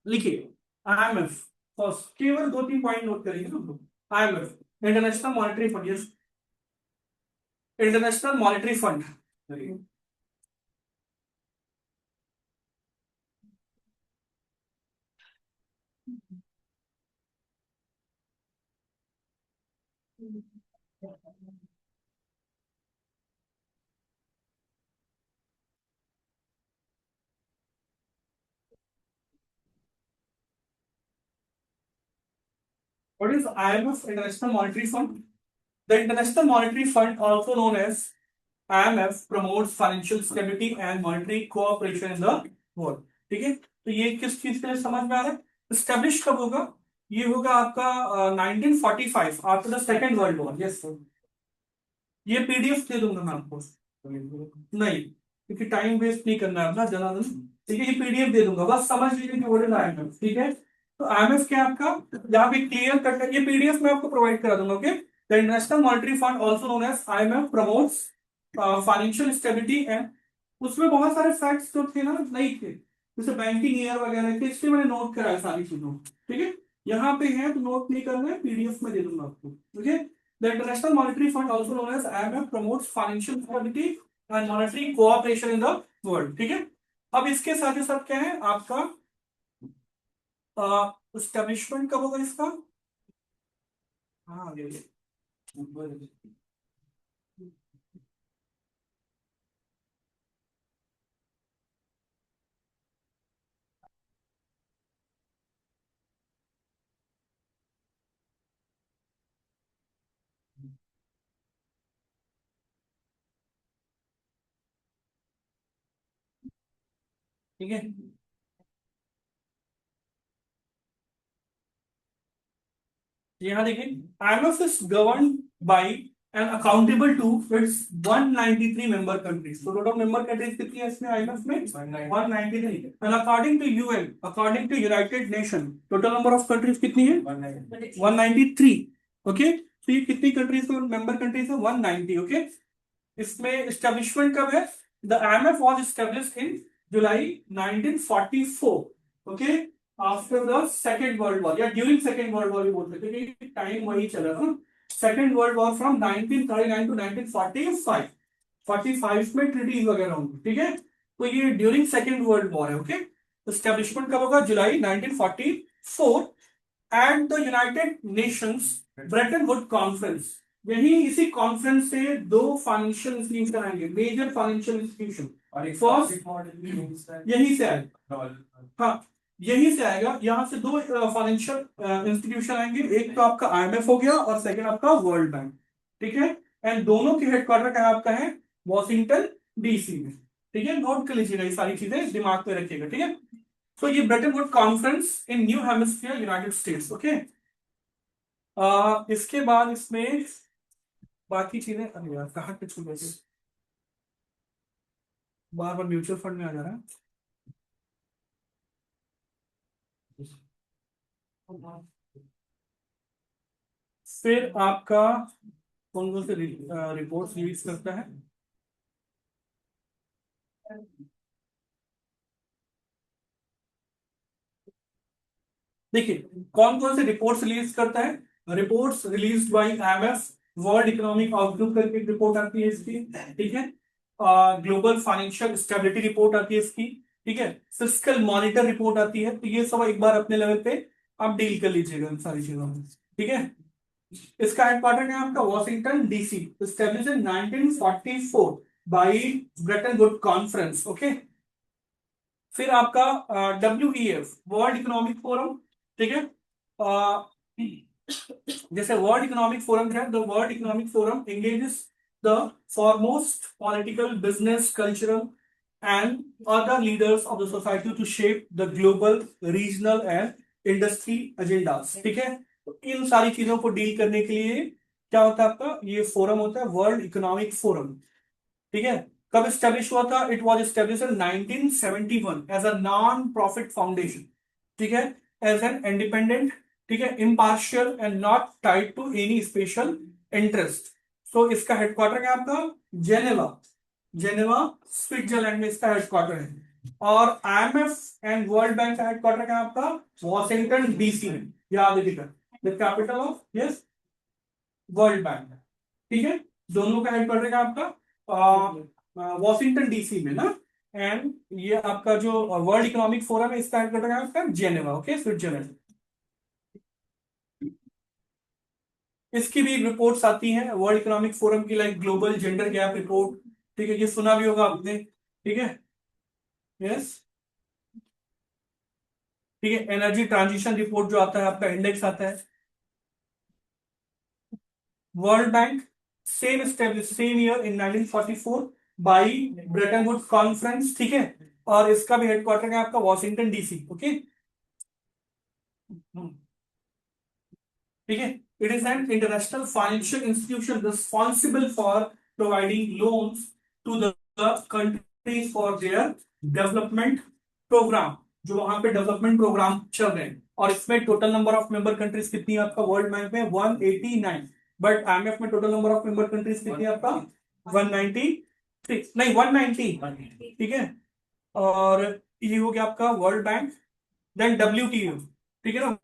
लिखिए आईएमएफ। फर्स्ट केवल दो तीन पॉइंट नोट करेंगे ना। IMF, international Monetary fund. Yes, international Monetary fund. What is IMF, International Monetary Fund? The International Monetary Fund, also known as IMF, promotes financial stability and monetary cooperation in the world. ठीक है। तो ये किस चीज के लिए समझ में आ रहा है? स्टैब्लिश कब होगा? ये होगा आपका 1945, after the second World war. Yes sir. ये पीडीएफ दे दूंगा मैं आपको। नहीं, क्योंकि टाइम वेस्ट नहीं करना है अपना जनार्दन। ठीक है, ये पीडीएफ दे दूंगा, बस समझ लीजिए कि व्हाट इज आईएमएफ, ठीक है। तो आईएमएफ क्या है आपका, यहाँ पे क्लियर कट है, ये पीडीएफ मैं आपको प्रोवाइड करा दूंगा। Okay, the International Monetary Fund also known as IMF promotes financial stability and, उसमें बहुत सारे फैक्ट्स जो थे ना नहीं थे, जैसे बैंकिंग ईयर वगैरह थे, इसलिए मैंने नोट कराया सारी चीजों, ठीक है। यहाँ पे है तो नोट नहीं करना है, पीडीएफ में दे दूंगा आपको, ठीक है। The International Monetary Fund, also known as IMF, promotes financial stability and monetary cooperation in the world, ठीक है। अब इसके साथ ही साथ क्या है आपका, स्टैब्लिशमेंट कब होगा इसका? हाँ आगे ठीक है। यहाँ देखिए, IMF is governed by and accountable to its 193 member countries. So total member countries कितनी है इसमें IMF में 193. And according to UN, according to United Nations, total number of countries कितनी है 193. Okay, तो ये कितनी countries है member countries है 190. Okay, इसमें establishment कब है? The IMF was established in July 1944. Okay, after the Second World War या during Second World War भी बोल सकते हैं क्योंकि टाइम वही चला था. Second World War from 1939 to 1945. 45 में ट्रीटीज वगैरह होंगी. ठीक है, तो ये ड्यूरिंग सेकेंड वर्ल्ड वॉर है. ओके, एस्टेब्लिशमेंट कब होगा? जुलाई 1944 at the United Nations Brayton Wood conference. यही इसी कॉन्फ्रेंस से दो फाइनेंशियल इंस्टीट्यूशन आएंगे, मेजर फाइनेंशियल इंस्टीट्यूशन. फर्स्ट यही से आएगा. हाँ, यही से आएगा. यहां से दो फाइनेंशियल इंस्टीट्यूशन आएंगे. एक तो आपका IMF हो गया और सेकंड आपका वर्ल्ड बैंक. ठीक है, एंड दोनों के हेडक्वार्टर कहाँ आपका है? वॉशिंगटन DC में. ठीक है, नोट कर लीजिएगा, ये सारी चीजें दिमाग में रखिएगा. ठीक है, तो ये Brayton Wood conference in new hemisphere United states. Okay, इसके बाद इसमें बाकी चीजें, अरे यार कहाँ पे छूट गई, बार बार म्यूचुअल फंड में आ जा रहा है. फिर आपका कौन कौन से रिपोर्ट रिलीज करता है? देखिए कौन कौन से रिपोर्ट्स रिलीज करता है. Reports release by IMF. World economic outlook करके एक रिपोर्ट आती है इसकी. ठीक है, ग्लोबल फाइनेंशियल स्टेबिलिटी रिपोर्ट आती है इसकी. ठीक है, फिस्कल मॉनिटर रिपोर्ट आती है. तो ये सब एक बार अपने लेवल पे आप डील कर लीजिएगा इन सारी चीजों में. ठीक है, इसका हेडक्वार्टर है आपका Washington DC, established in 1944 by Bretton Wood conference. Okay, फिर आपका WEF वर्ल्ड इकोनॉमिक फोरम. ठीक है, जैसे वर्ल्ड इकोनॉमिक फोरम है, the World Economic Forum engages the foremost political, business, cultural and other leaders of the society to shape the global, regional and industry agendas. ठीक है, तो इन सारी चीजों को डील करने के लिए क्या होता है आपका ये फोरम होता है, वर्ल्ड इकोनॉमिक फोरम. ठीक है, कब स्टैब्लिश हुआ था? It was establish in 1971 as a non profit foundation. ठीक है, एज एन इंडिपेंडेंट. ठीक है, impartial and not tied to any special interest. So इसका हेडक्वार्टर है आपका जेनेवा. जेनेवा स्विट्जरलैंड में इसका हेडक्वार्टर है. और IMF एंड वर्ल्ड बैंक का हेडक्वार्टर है आपका वॉशिंगटन DC में. याद रखिएगा, the capital of yes world bank. ठीक है, दोनों का हेडक्वार्टर है आपका वॉशिंगटन DC में ना. एंड ये आपका जो वर्ल्ड इकोनॉमिक फोरम है इसका हेडक्वार्टर है आपका जेनेवा. Okay, Switzerland. इसकी भी रिपोर्ट्स आती हैं वर्ल्ड इकोनॉमिक फोरम की, like global gender gap report. ठीक है, ये सुना भी होगा आपने. ठीक है, यस. ठीक है, एनर्जी ट्रांजिशन रिपोर्ट जो आता है आपका, इंडेक्स आता है. World Bank same establish same year in 1944 by Bretton Woods conference. ठीक है, और इसका भी हेडक्वार्टर है आपका वॉशिंगटन DC. ओके, ठीक है, it is an international financial institution responsible for providing loans to the countries for their development programme. जो वहां पे डेवलपमेंट प्रोग्राम चल रहे हैं. और इसमें total number of member countries कितनी है आपका वर्ल्ड बैंक में? 189. बट IMF में total number of member countries कितनी है आपका? 193, नहीं 190. ठीक है, और ये हो गया आपका वर्ल्ड बैंक. Then WTO. ठीक है ना,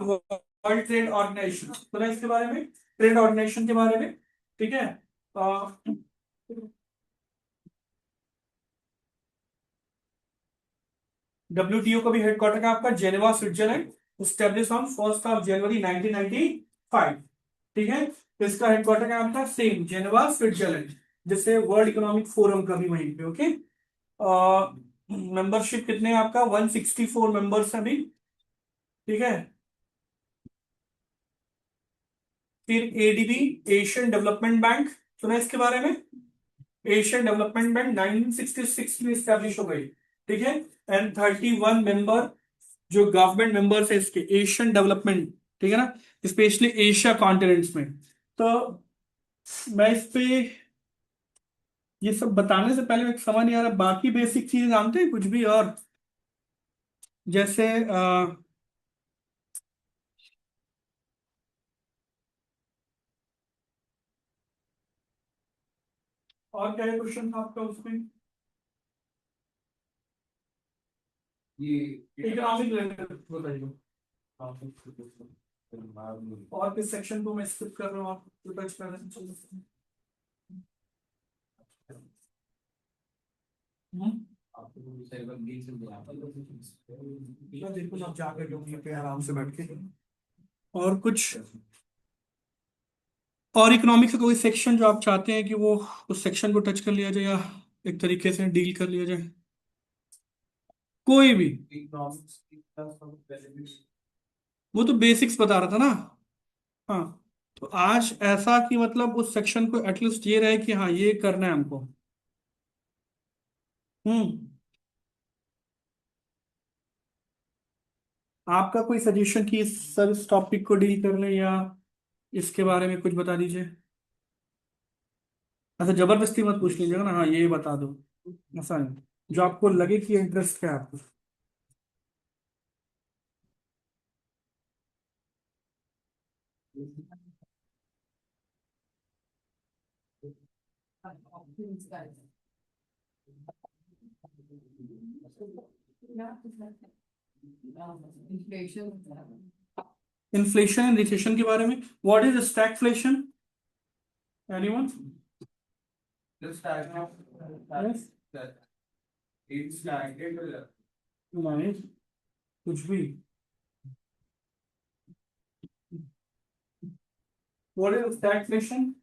वर्ल्ड ट्रेड ऑर्गेनाइजेशन. पता है इसके बारे में, ट्रेड ऑर्गेनाइजेशन के बारे में. ठीक है, WTO का भी हेडक्वार्टर है आपका जेनेवा स्विट्जरलैंड, स्टैब्लिश ऑन 1 जनवरी 1995. ठीक है, इसका हेडक्वार्टर है आपका सेम जेनेवा स्विट्जरलैंड, जिससे वर्ल्ड इकोनॉमिक फोरम का भी वहीं पे. ओके, मेंबरशिप कितने हैं आपका? 164 मेंबर्स हैं अभी. ठीक है, फिर ADB एशियन डेवलपमेंट बैंक, सुना इसके बारे में? एशियन डेवलपमेंट बैंक 1966 में स्टैब्लिश हो गई. ठीक है, एंड 31 मेंबर जो गवर्नमेंट मेंबर्स है इसके एशियन डेवलपमेंट. ठीक है ना, स्पेशली एशिया कॉन्टिनेंट्स में. तो मैं इस पे ये सब बताने से पहले एक समझ नहीं आ रहा, बाकी बेसिक चीजें जानते हैं कुछ भी? और जैसे और क्या क्वेश्चन था आपका उसमें? ये इकोनॉमिक बताइए। और किस सेक्शन को मैं स्किप कर रहा हूँ, आप टच कर रहे हैं? हम्म? देखो आप जाकर ड्यूटी पे आराम से बैठ के। और कुछ, और इकोनॉमिक्स का कोई सेक्शन जो आप चाहते हैं कि वो उस सेक्शन को टच कर लिया जाए या एक तरीके से डील कर लिया जाए? कोई भी। वो तो बेसिक्स बता रहा था ना। हाँ, तो आज ऐसा कि मतलब उस सेक्शन को एटलीस्ट ये रहे कि हाँ ये करना है हमको। हम्म। आपका कोई सजेशन कि सर इस टॉपिक को डील कर ले या इसके बारे में कुछ बता दीजिए। अच्छा, जबरदस्ती मत पूछ लीजिएगा ना, हाँ ये बता दो, ऐसा नहीं, जो आपको लगे कि इंटरेस्ट है आपको। इन्फ्लेशन एंड रिसेशन के बारे में, what is stagflation? Anyone? Just type of yes? that it's like नहीं, कुछ भी। What is stagflation?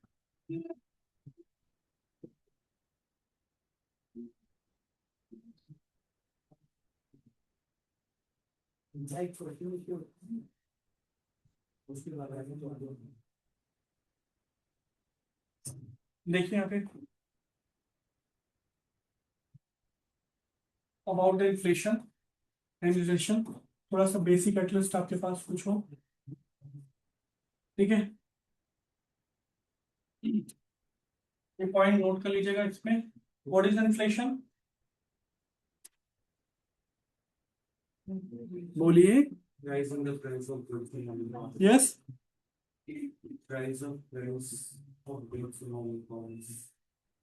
देखिए यहाँ पे about the inflation and recession, थोड़ा सा बेसिक एटलीस्ट आपके पास कुछ हो, ठीक है? ये पॉइंट नोट कर लीजिएगा इसमें। What is inflation? बोलिए। rise in the price of goods in the market. Yes. Rise of price of goods in the market.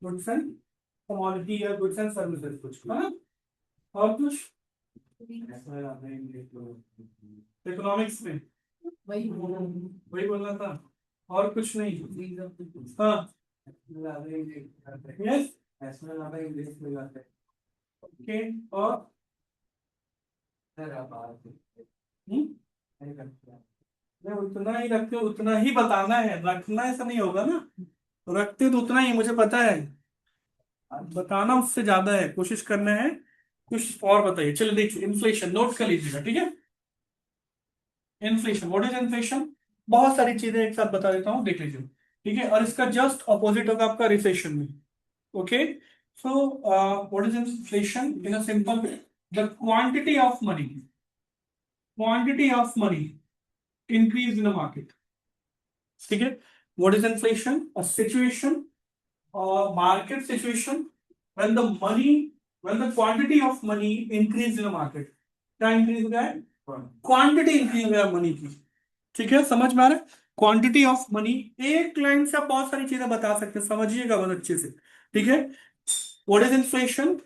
Goods and commodity या गुड्स एंड सर्विसेज कुछ, हाँ? और कुछ ऐसा आता है इंग्लिश में। इकोनॉमिक्स में वही बोलना था, और कुछ नहीं। हाँ। यस। ऐसा आता है इंग्लिश में आता है। ओके। और सर आप बात हम्म? नहीं करते हैं। मैं उतना ही रखते, उतना ही बताना है, रखना ऐसा नहीं होगा ना, रखते तो उतना ही, मुझे पता है, बताना उससे ज्यादा है, कोशिश करना है कुछ और बताइए। चलिए देखिए, इन्फ्लेशन नोट कर लीजिएगा, ठीक है? Inflation, what is inflation? बहुत सारी चीजें एक साथ बता देता हूँ, देख लीजिए, ठीक है? और इसका जस्ट ऑपोजिट होगा आपका रिसेशन में। Okay, so what is inflation in a simple way? The quantity of money increase in the market, ठीक है? What is inflation? A situation, market situation when the money, when the quantity of money increase in the market। क्या इंक्रीज हो गया है? क्वांटिटी इंक्रीज हो गया मनी की, ठीक है? समझ में आ रहा है? क्वांटिटी ऑफ मनी, एक लाइन से आप बहुत सारी चीजें बता सकते हैं, समझिएगा बहुत अच्छे से, ठीक है? What is inflation?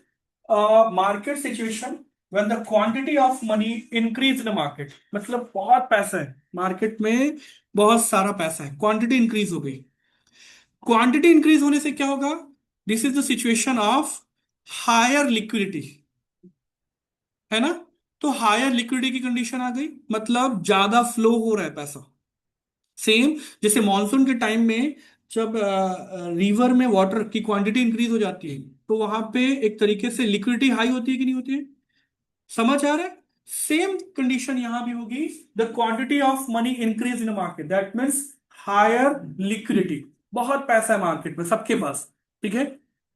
Market situation when the quantity of money increase in the market, मतलब बहुत पैसा है मार्केट में, बहुत सारा पैसा है, क्वांटिटी इंक्रीज हो गई। क्वांटिटी इंक्रीज होने से क्या होगा? This is the situation of higher liquidity, है ना? तो हायर लिक्विडिटी की कंडीशन आ गई, मतलब ज्यादा फ्लो हो रहा है पैसा। सेम जैसे मॉनसून के टाइम में जब रिवर में वाटर की क्वांटिटी इंक्रीज हो जाती है, तो वहां पे एक तरीके से लिक्विडिटी हाई होती है कि नहीं होती है? समझ आ रहा है? सेम कंडीशन यहां भी होगी। The quantity of money increase in market, that means higher liquidity, बहुत पैसा है मार्केट में सबके पास, ठीक है?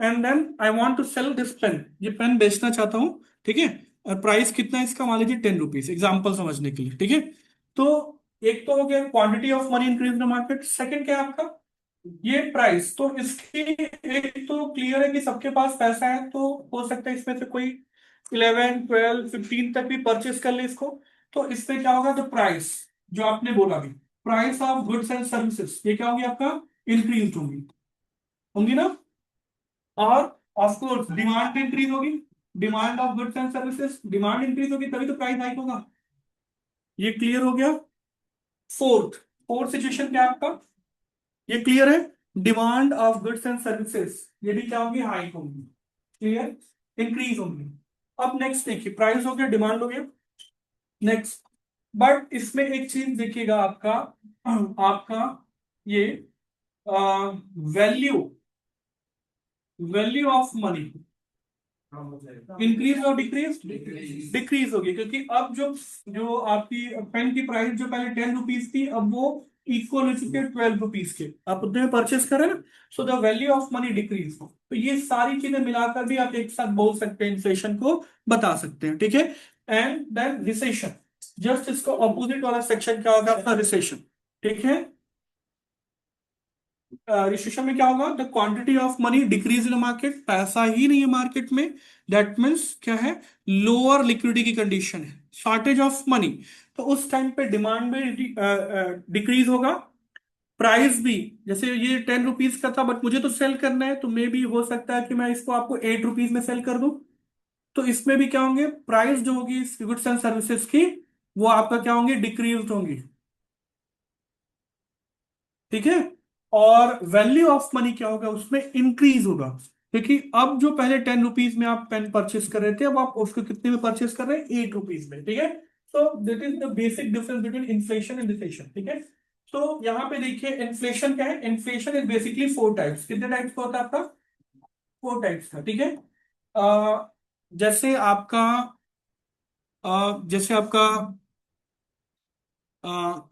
And then I want to sell this pen, ये पेन बेचना चाहता हूं, ठीक है? और प्राइस कितना है इसका, मान लीजिए 10 रुपीज, एग्जाम्पल समझने के लिए, ठीक है? तो एक तो हो गया quantity of money increase in market, second क्या है आपका? ये प्राइस तो इसकी एक तो क्लियर है कि सबके पास पैसा है, तो हो सकता है इसमें से कोई 11 12 15 तक भी परचेस कर ले इसको। तो इससे क्या होगा, तो प्राइस जो आपने बोला भी, price of goods and services, ये क्या होगी आपका, इंक्रीज होंगी, होंगी ना। और ऑफ कोर्स डिमांड इंक्रीज होगी, demand of goods and services, demand increase होगी तभी तो प्राइस हाइक होगा। ये क्लियर हो गया। फोर्थ, फोर्थ सिचुएशन क्या है आपका, ये क्लियर है, demand of goods and services, ये भी क्या होगी, हाइक होगी, क्लियर, इंक्रीज होंगी। अब नेक्स्ट देखिए, प्राइस हो गया, डिमांड हो गया, नेक्स्ट। बट इसमें एक चीज देखिएगा आपका, आपका ये value, value of money increase और डिक्रीज, डिक्रीज होगी, क्योंकि अब जो जो आपकी पेन की प्राइस जो पहले 10 रुपीज थी, अब वो इक्वल हो चुके हैं 12 रुपीज के, आप उतने में परचेस करें ना, so the value of money decrease. तो ये सारी चीजें मिलाकर भी आप एक साथ बोल सकते हैं, इन्फ्लेशन को बता सकते हैं, ठीक है। एंड देन रिसेशन, जस्ट इसको ऑपोजिट वाला सेक्शन क्या होगा आपका, रिसेशन, ठीक है। रिसेशन में क्या होगा, the quantity of money decrease in market, पैसा ही नहीं है मार्केट में, दैट मीन्स क्या है, लोअर लिक्विडिटी की कंडीशन है, शॉर्टेज ऑफ मनी। तो उस टाइम पे डिमांड भी डिक्रीज होगा, प्राइस भी, जैसे ये 10 रुपीज का था बट मुझे तो सेल करना है, तो मे भी हो सकता है कि मैं इसको आपको 8 रुपीज में सेल कर दूं। तो इसमें भी क्या होंगे, प्राइस जो होगी गुड्स एंड सर्विसेज की, वो आपका क्या होंगे, डिक्रीज होंगी, ठीक है। और वैल्यू ऑफ मनी क्या होगा, उसमें इंक्रीज होगा, क्योंकि अब जो पहले 10 रुपीज में आप पेन परचेस कर रहे थे, अब आप उसको कितने में परचेस कर रहे हैं, 8 रुपीज में, ठीक है। So that is the basic difference between inflation and deflation, ठीक है। तो यहाँ पे देखिए इन्फ्लेशन क्या है, इन्फ्लेशन इज बेसिकली 4 टाइप्स, कितने टाइप्स का होता है आपका, 4 टाइप्स का, ठीक है। अ, जैसे आपका जैसे आपका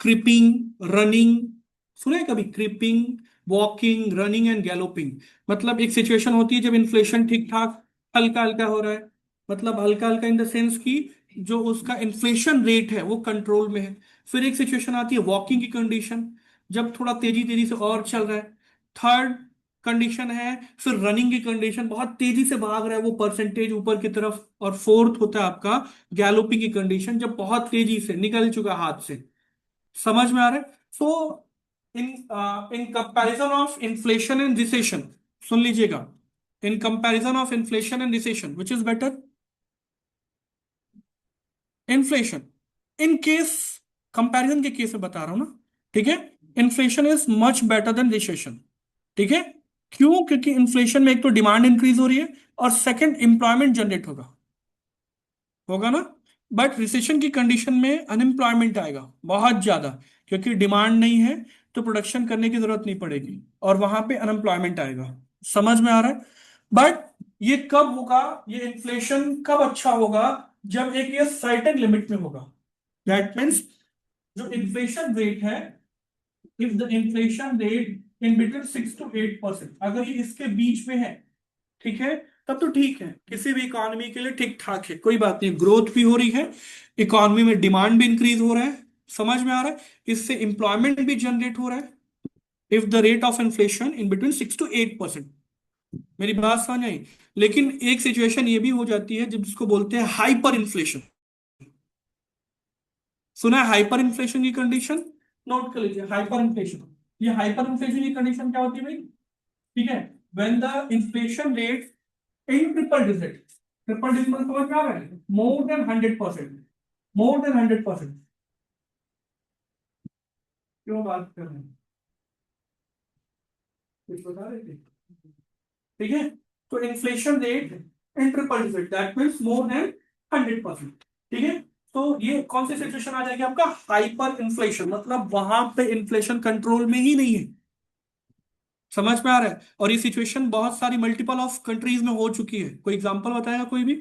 क्रिपिंग, रनिंग, सुना है कभी, creeping, walking, running and galloping. मतलब एक सिचुएशन होती है जब इन्फ्लेशन ठीक ठाक हल्का हल्का हो रहा है, मतलब हल्का हल्का इन द सेंस कि जो उसका इन्फ्लेशन रेट है वो कंट्रोल में है। फिर एक सिचुएशन आती है वॉकिंग की कंडीशन, जब थोड़ा तेजी तेजी से और चल रहा है। थर्ड कंडीशन है फिर रनिंग की कंडीशन, बहुत तेजी से भाग रहा है वो परसेंटेज ऊपर की तरफ। और फोर्थ होता है आपका गैलोपिंग की कंडीशन, जब बहुत तेजी से निकल चुका हाथ से। समझ में आ रहा है। So in in comparison of inflation and recession, सुन लीजिएगा, in comparison of inflation and recession which is better, inflation, in case, comparison के केस में बता रहा हूं ना, ठीक है। Inflation is much better than recession, ठीक है। क्यों, क्योंकि इन्फ्लेशन में एक तो डिमांड इंक्रीज हो रही है, और सेकंड एम्प्लॉयमेंट जनरेट होगा, होगा ना। बट रिसेशन की कंडीशन में अनएम्प्लॉयमेंट आएगा बहुत ज्यादा, क्योंकि डिमांड नहीं है, तो प्रोडक्शन करने की जरूरत नहीं पड़ेगी, और वहां पे अनएम्प्लॉयमेंट आएगा। समझ में आ रहा है। बट ये कब होगा, ये इन्फ्लेशन कब अच्छा होगा, जब एक ये सर्टेन लिमिट में होगा, दैट मीन्स जो इन्फ्लेशन रेट है, if the inflation rate in between 6 to 8%, अगर ये इसके बीच में है, ठीक है, तब तो ठीक है, किसी भी इकोनॉमी के लिए ठीक ठाक है, कोई बात नहीं, ग्रोथ भी हो रही है, इकोनॉमी में डिमांड भी इंक्रीज हो रहा है, समझ में आ रहा है, इससे इंप्लॉयमेंट भी जनरेट हो रहा है, if the rate of inflation in between 6 to 8%। मेरी बात समझ आई। लेकिन एक सिचुएशन ये भी हो जाती है जब जिसको बोलते हैं हाइपर इन्फ्लेशन, सुना है हाइपर इन्फ्लेशन की कंडीशन, नोट कर लीजिए हाइपर इन्फ्लेशन। ये हाइपर इन्फ्लेशन की कंडीशन क्या होती है भाई, ठीक है, when the inflation rate in triple digit, triple digit मतलब समझ में आ रहा है, मोर देन 100%, मोर देन 100%। क्यों बात कर रहे हैं, कुछ बता रहे थे, ठीक है। तो inflation rate in triple digit, that means more than 100%, ठीक है। तो ये कौन सी सिचुएशन आ जाएगी आपका, हाइपर इन्फ्लेशन, मतलब वहां पे इन्फ्लेशन कंट्रोल में ही नहीं है। समझ में आ रहा है। और ये सिचुएशन बहुत सारी मल्टीपल ऑफ कंट्रीज में हो चुकी है, कोई एग्जांपल बताएगा कोई भी,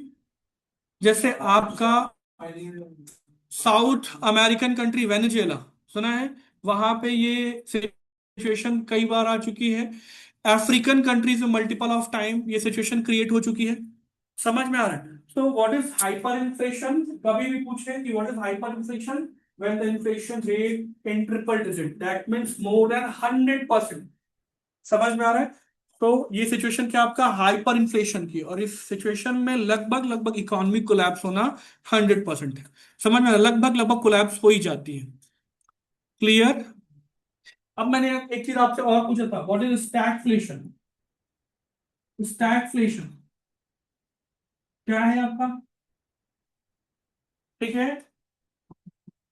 जैसे आपका साउथ अमेरिकन कंट्री वेनेजुएला, सुना है, वहां पे ये सिचुएशन कई बार आ चुकी है। अफ्रीकन कंट्रीज में मल्टीपल ऑफ टाइम ये सिचुएशन क्रिएट हो चुकी है। समझ में आ रहा है। सो व्हाट इज हाइपर इन्फ्लेशन, कभी भी पूछे कि what is hyper inflation, when the inflation rate in triple digit, that means more than 100%, समझ में आ रहा है? तो ये सिचुएशन क्या आपका हाइपर इन्फ्लेशन की, और इस सिचुएशन में लगभग लगभग इकोनॉमिक कोलैप्स होना 100% है। समझ में आ रहा है? लगभग लगभग कोलैप्स हो ही जाती है। क्लियर? अब मैंने एक चीज आपसे और पूछा था, व्हाट इज स्टैगफ्लेशन? स्टैगफ्लेशन क्या है आपका? ठीक है,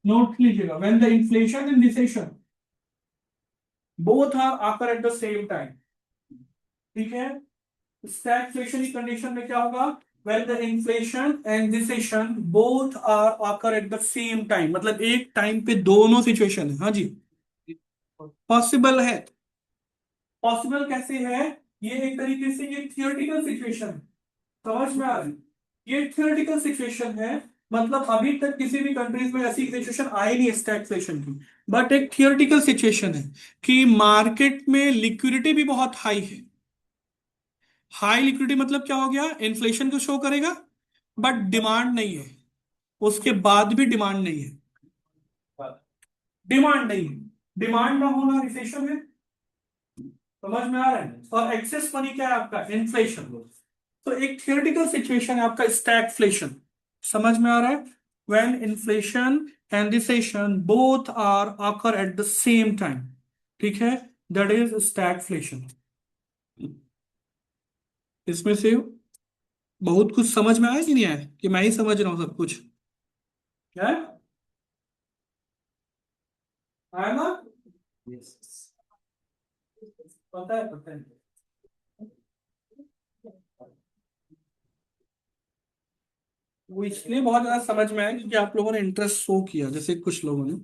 नोट लीजिएगा। When the inflation and recession both are occur at the same time. ठीक है, स्टैगफ्लेशन की कंडीशन में क्या होगा? When the inflation and recession both are occur at the same time, मतलब एक टाइम पे दोनों सिचुएशन है। हाँ जी, पॉसिबल है। पॉसिबल कैसे है? ये एक तरीके से ये थियोरेटिकल सिचुएशन है। समझ में आ रही? ये थियोरेटिकल सिचुएशन है, मतलब अभी तक किसी भी कंट्रीज में ऐसी सिचुएशन आई नहीं स्टैगफ्लेशन की। बट एक थियोरेटिकल सिचुएशन है कि मार्केट में लिक्विडिटी भी बहुत हाई है। हाई लिक्विडिटी मतलब क्या हो गया? इन्फ्लेशन को शो करेगा, बट डिमांड नहीं है। उसके बाद भी डिमांड नहीं है। डिमांड नहीं है, डिमांड ना होना रिसेशन है। समझ में आ रहा है? और एक्सेस मनी क्या है आपका? इन्फ्लेशन। तो एक थियोरेटिकल सिचुएशन है आपका स्टैगफ्लेशन। समझ में आ रहा है? When inflation and recession both are occur at the same time, ठीक है, दैट इज स्टैगफ्लेशन। इसमें से बहुत कुछ समझ में आया कि नहीं आया, कि मैं ही समझ रहा हूं सब कुछ? क्या है? आया ना? पता है, पता है। वो इसलिए बहुत ज्यादा समझ में आया क्योंकि आप लोगों ने इंटरेस्ट शो किया, जैसे कुछ लोगों ने।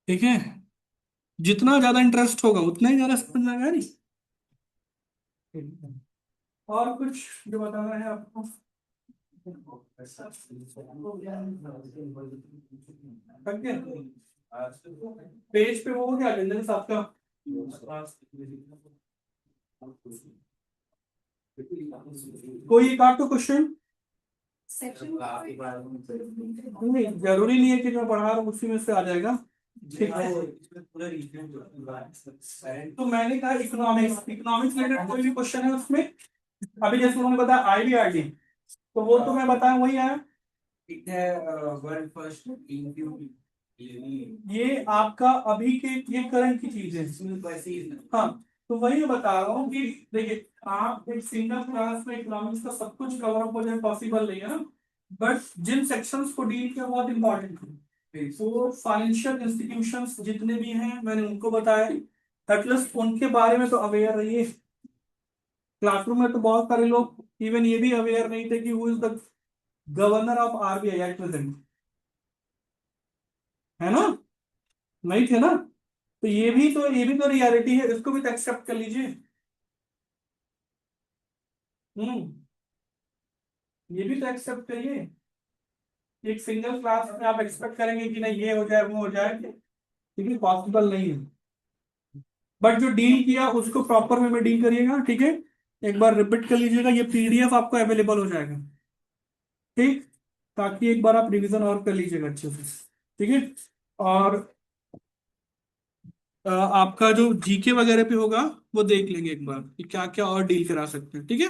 ठीक है, जितना ज्यादा इंटरेस्ट होगा उतना ही ज्यादा समझ में आएगा नहीं। और कुछ जो बताना है आपको? थक गए? पेज पे वो हो गया अटेंडेंस आपका? कोई एक आध तो क्वेश्चन? नहीं, जरूरी नहीं है कि जो मैं पढ़ा रहा हूँ उसी में से आ जाएगा। ठीक है, तो मैंने कहा इकोनॉमिक्स, इकोनॉमिक्स रिलेटेड कोई भी क्वेश्चन है उसमें? अभी जैसे उन्होंने बताया आईडीआरडी, तो वो तो मैं बताया वही आया। वर्ल्ड फर्स्ट ये आपका अभी के, ये करंट की चीज है। हाँ, तो वही मैं बता रहा हूँ कि देखिए, आप एक सिंगल क्लास में इकोनॉमिक्स का सब कुछ कवर अप हो जाए पॉसिबल नहीं है ना, बट जिन सेक्शंस को डील किया बहुत इंपॉर्टेंट है। तो फाइनेंशियल इंस्टीट्यूशंस जितने भी हैं मैंने उनको बताया, एटलीस्ट उनके बारे में तो अवेयर रहिए। क्लासरूम में तो बहुत सारे लोग इवन ये भी अवेयर नहीं थे कि who is the governor of RBI at present, है ना? नहीं थे ना? तो ये भी तो रियलिटी है, इसको भी तो एक्सेप्ट कर लीजिए। हम्म, ये भी तो एक्सेप्ट करिए। एक सिंगल क्लास में आप एक्सपेक्ट करेंगे कि नहीं ये हो जाए वो हो जाए, लेकिन पॉसिबल नहीं है। बट जो डील किया उसको प्रॉपर वे में डील करिएगा, ठीक है? एक बार रिपीट कर लीजिएगा, ये पीडीएफ आपको अवेलेबल हो जाएगा, ठीक? ताकि एक बार आप रिवीजन और कर लीजिएगा अच्छे से, ठीक है? और आपका जो जीके वगैरह पे होगा वो देख लेंगे एक बार कि क्या क्या और डील करा सकते हैं, ठीक है?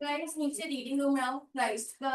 गाइस नीचे रीडिंग रूम में आओ गाइस का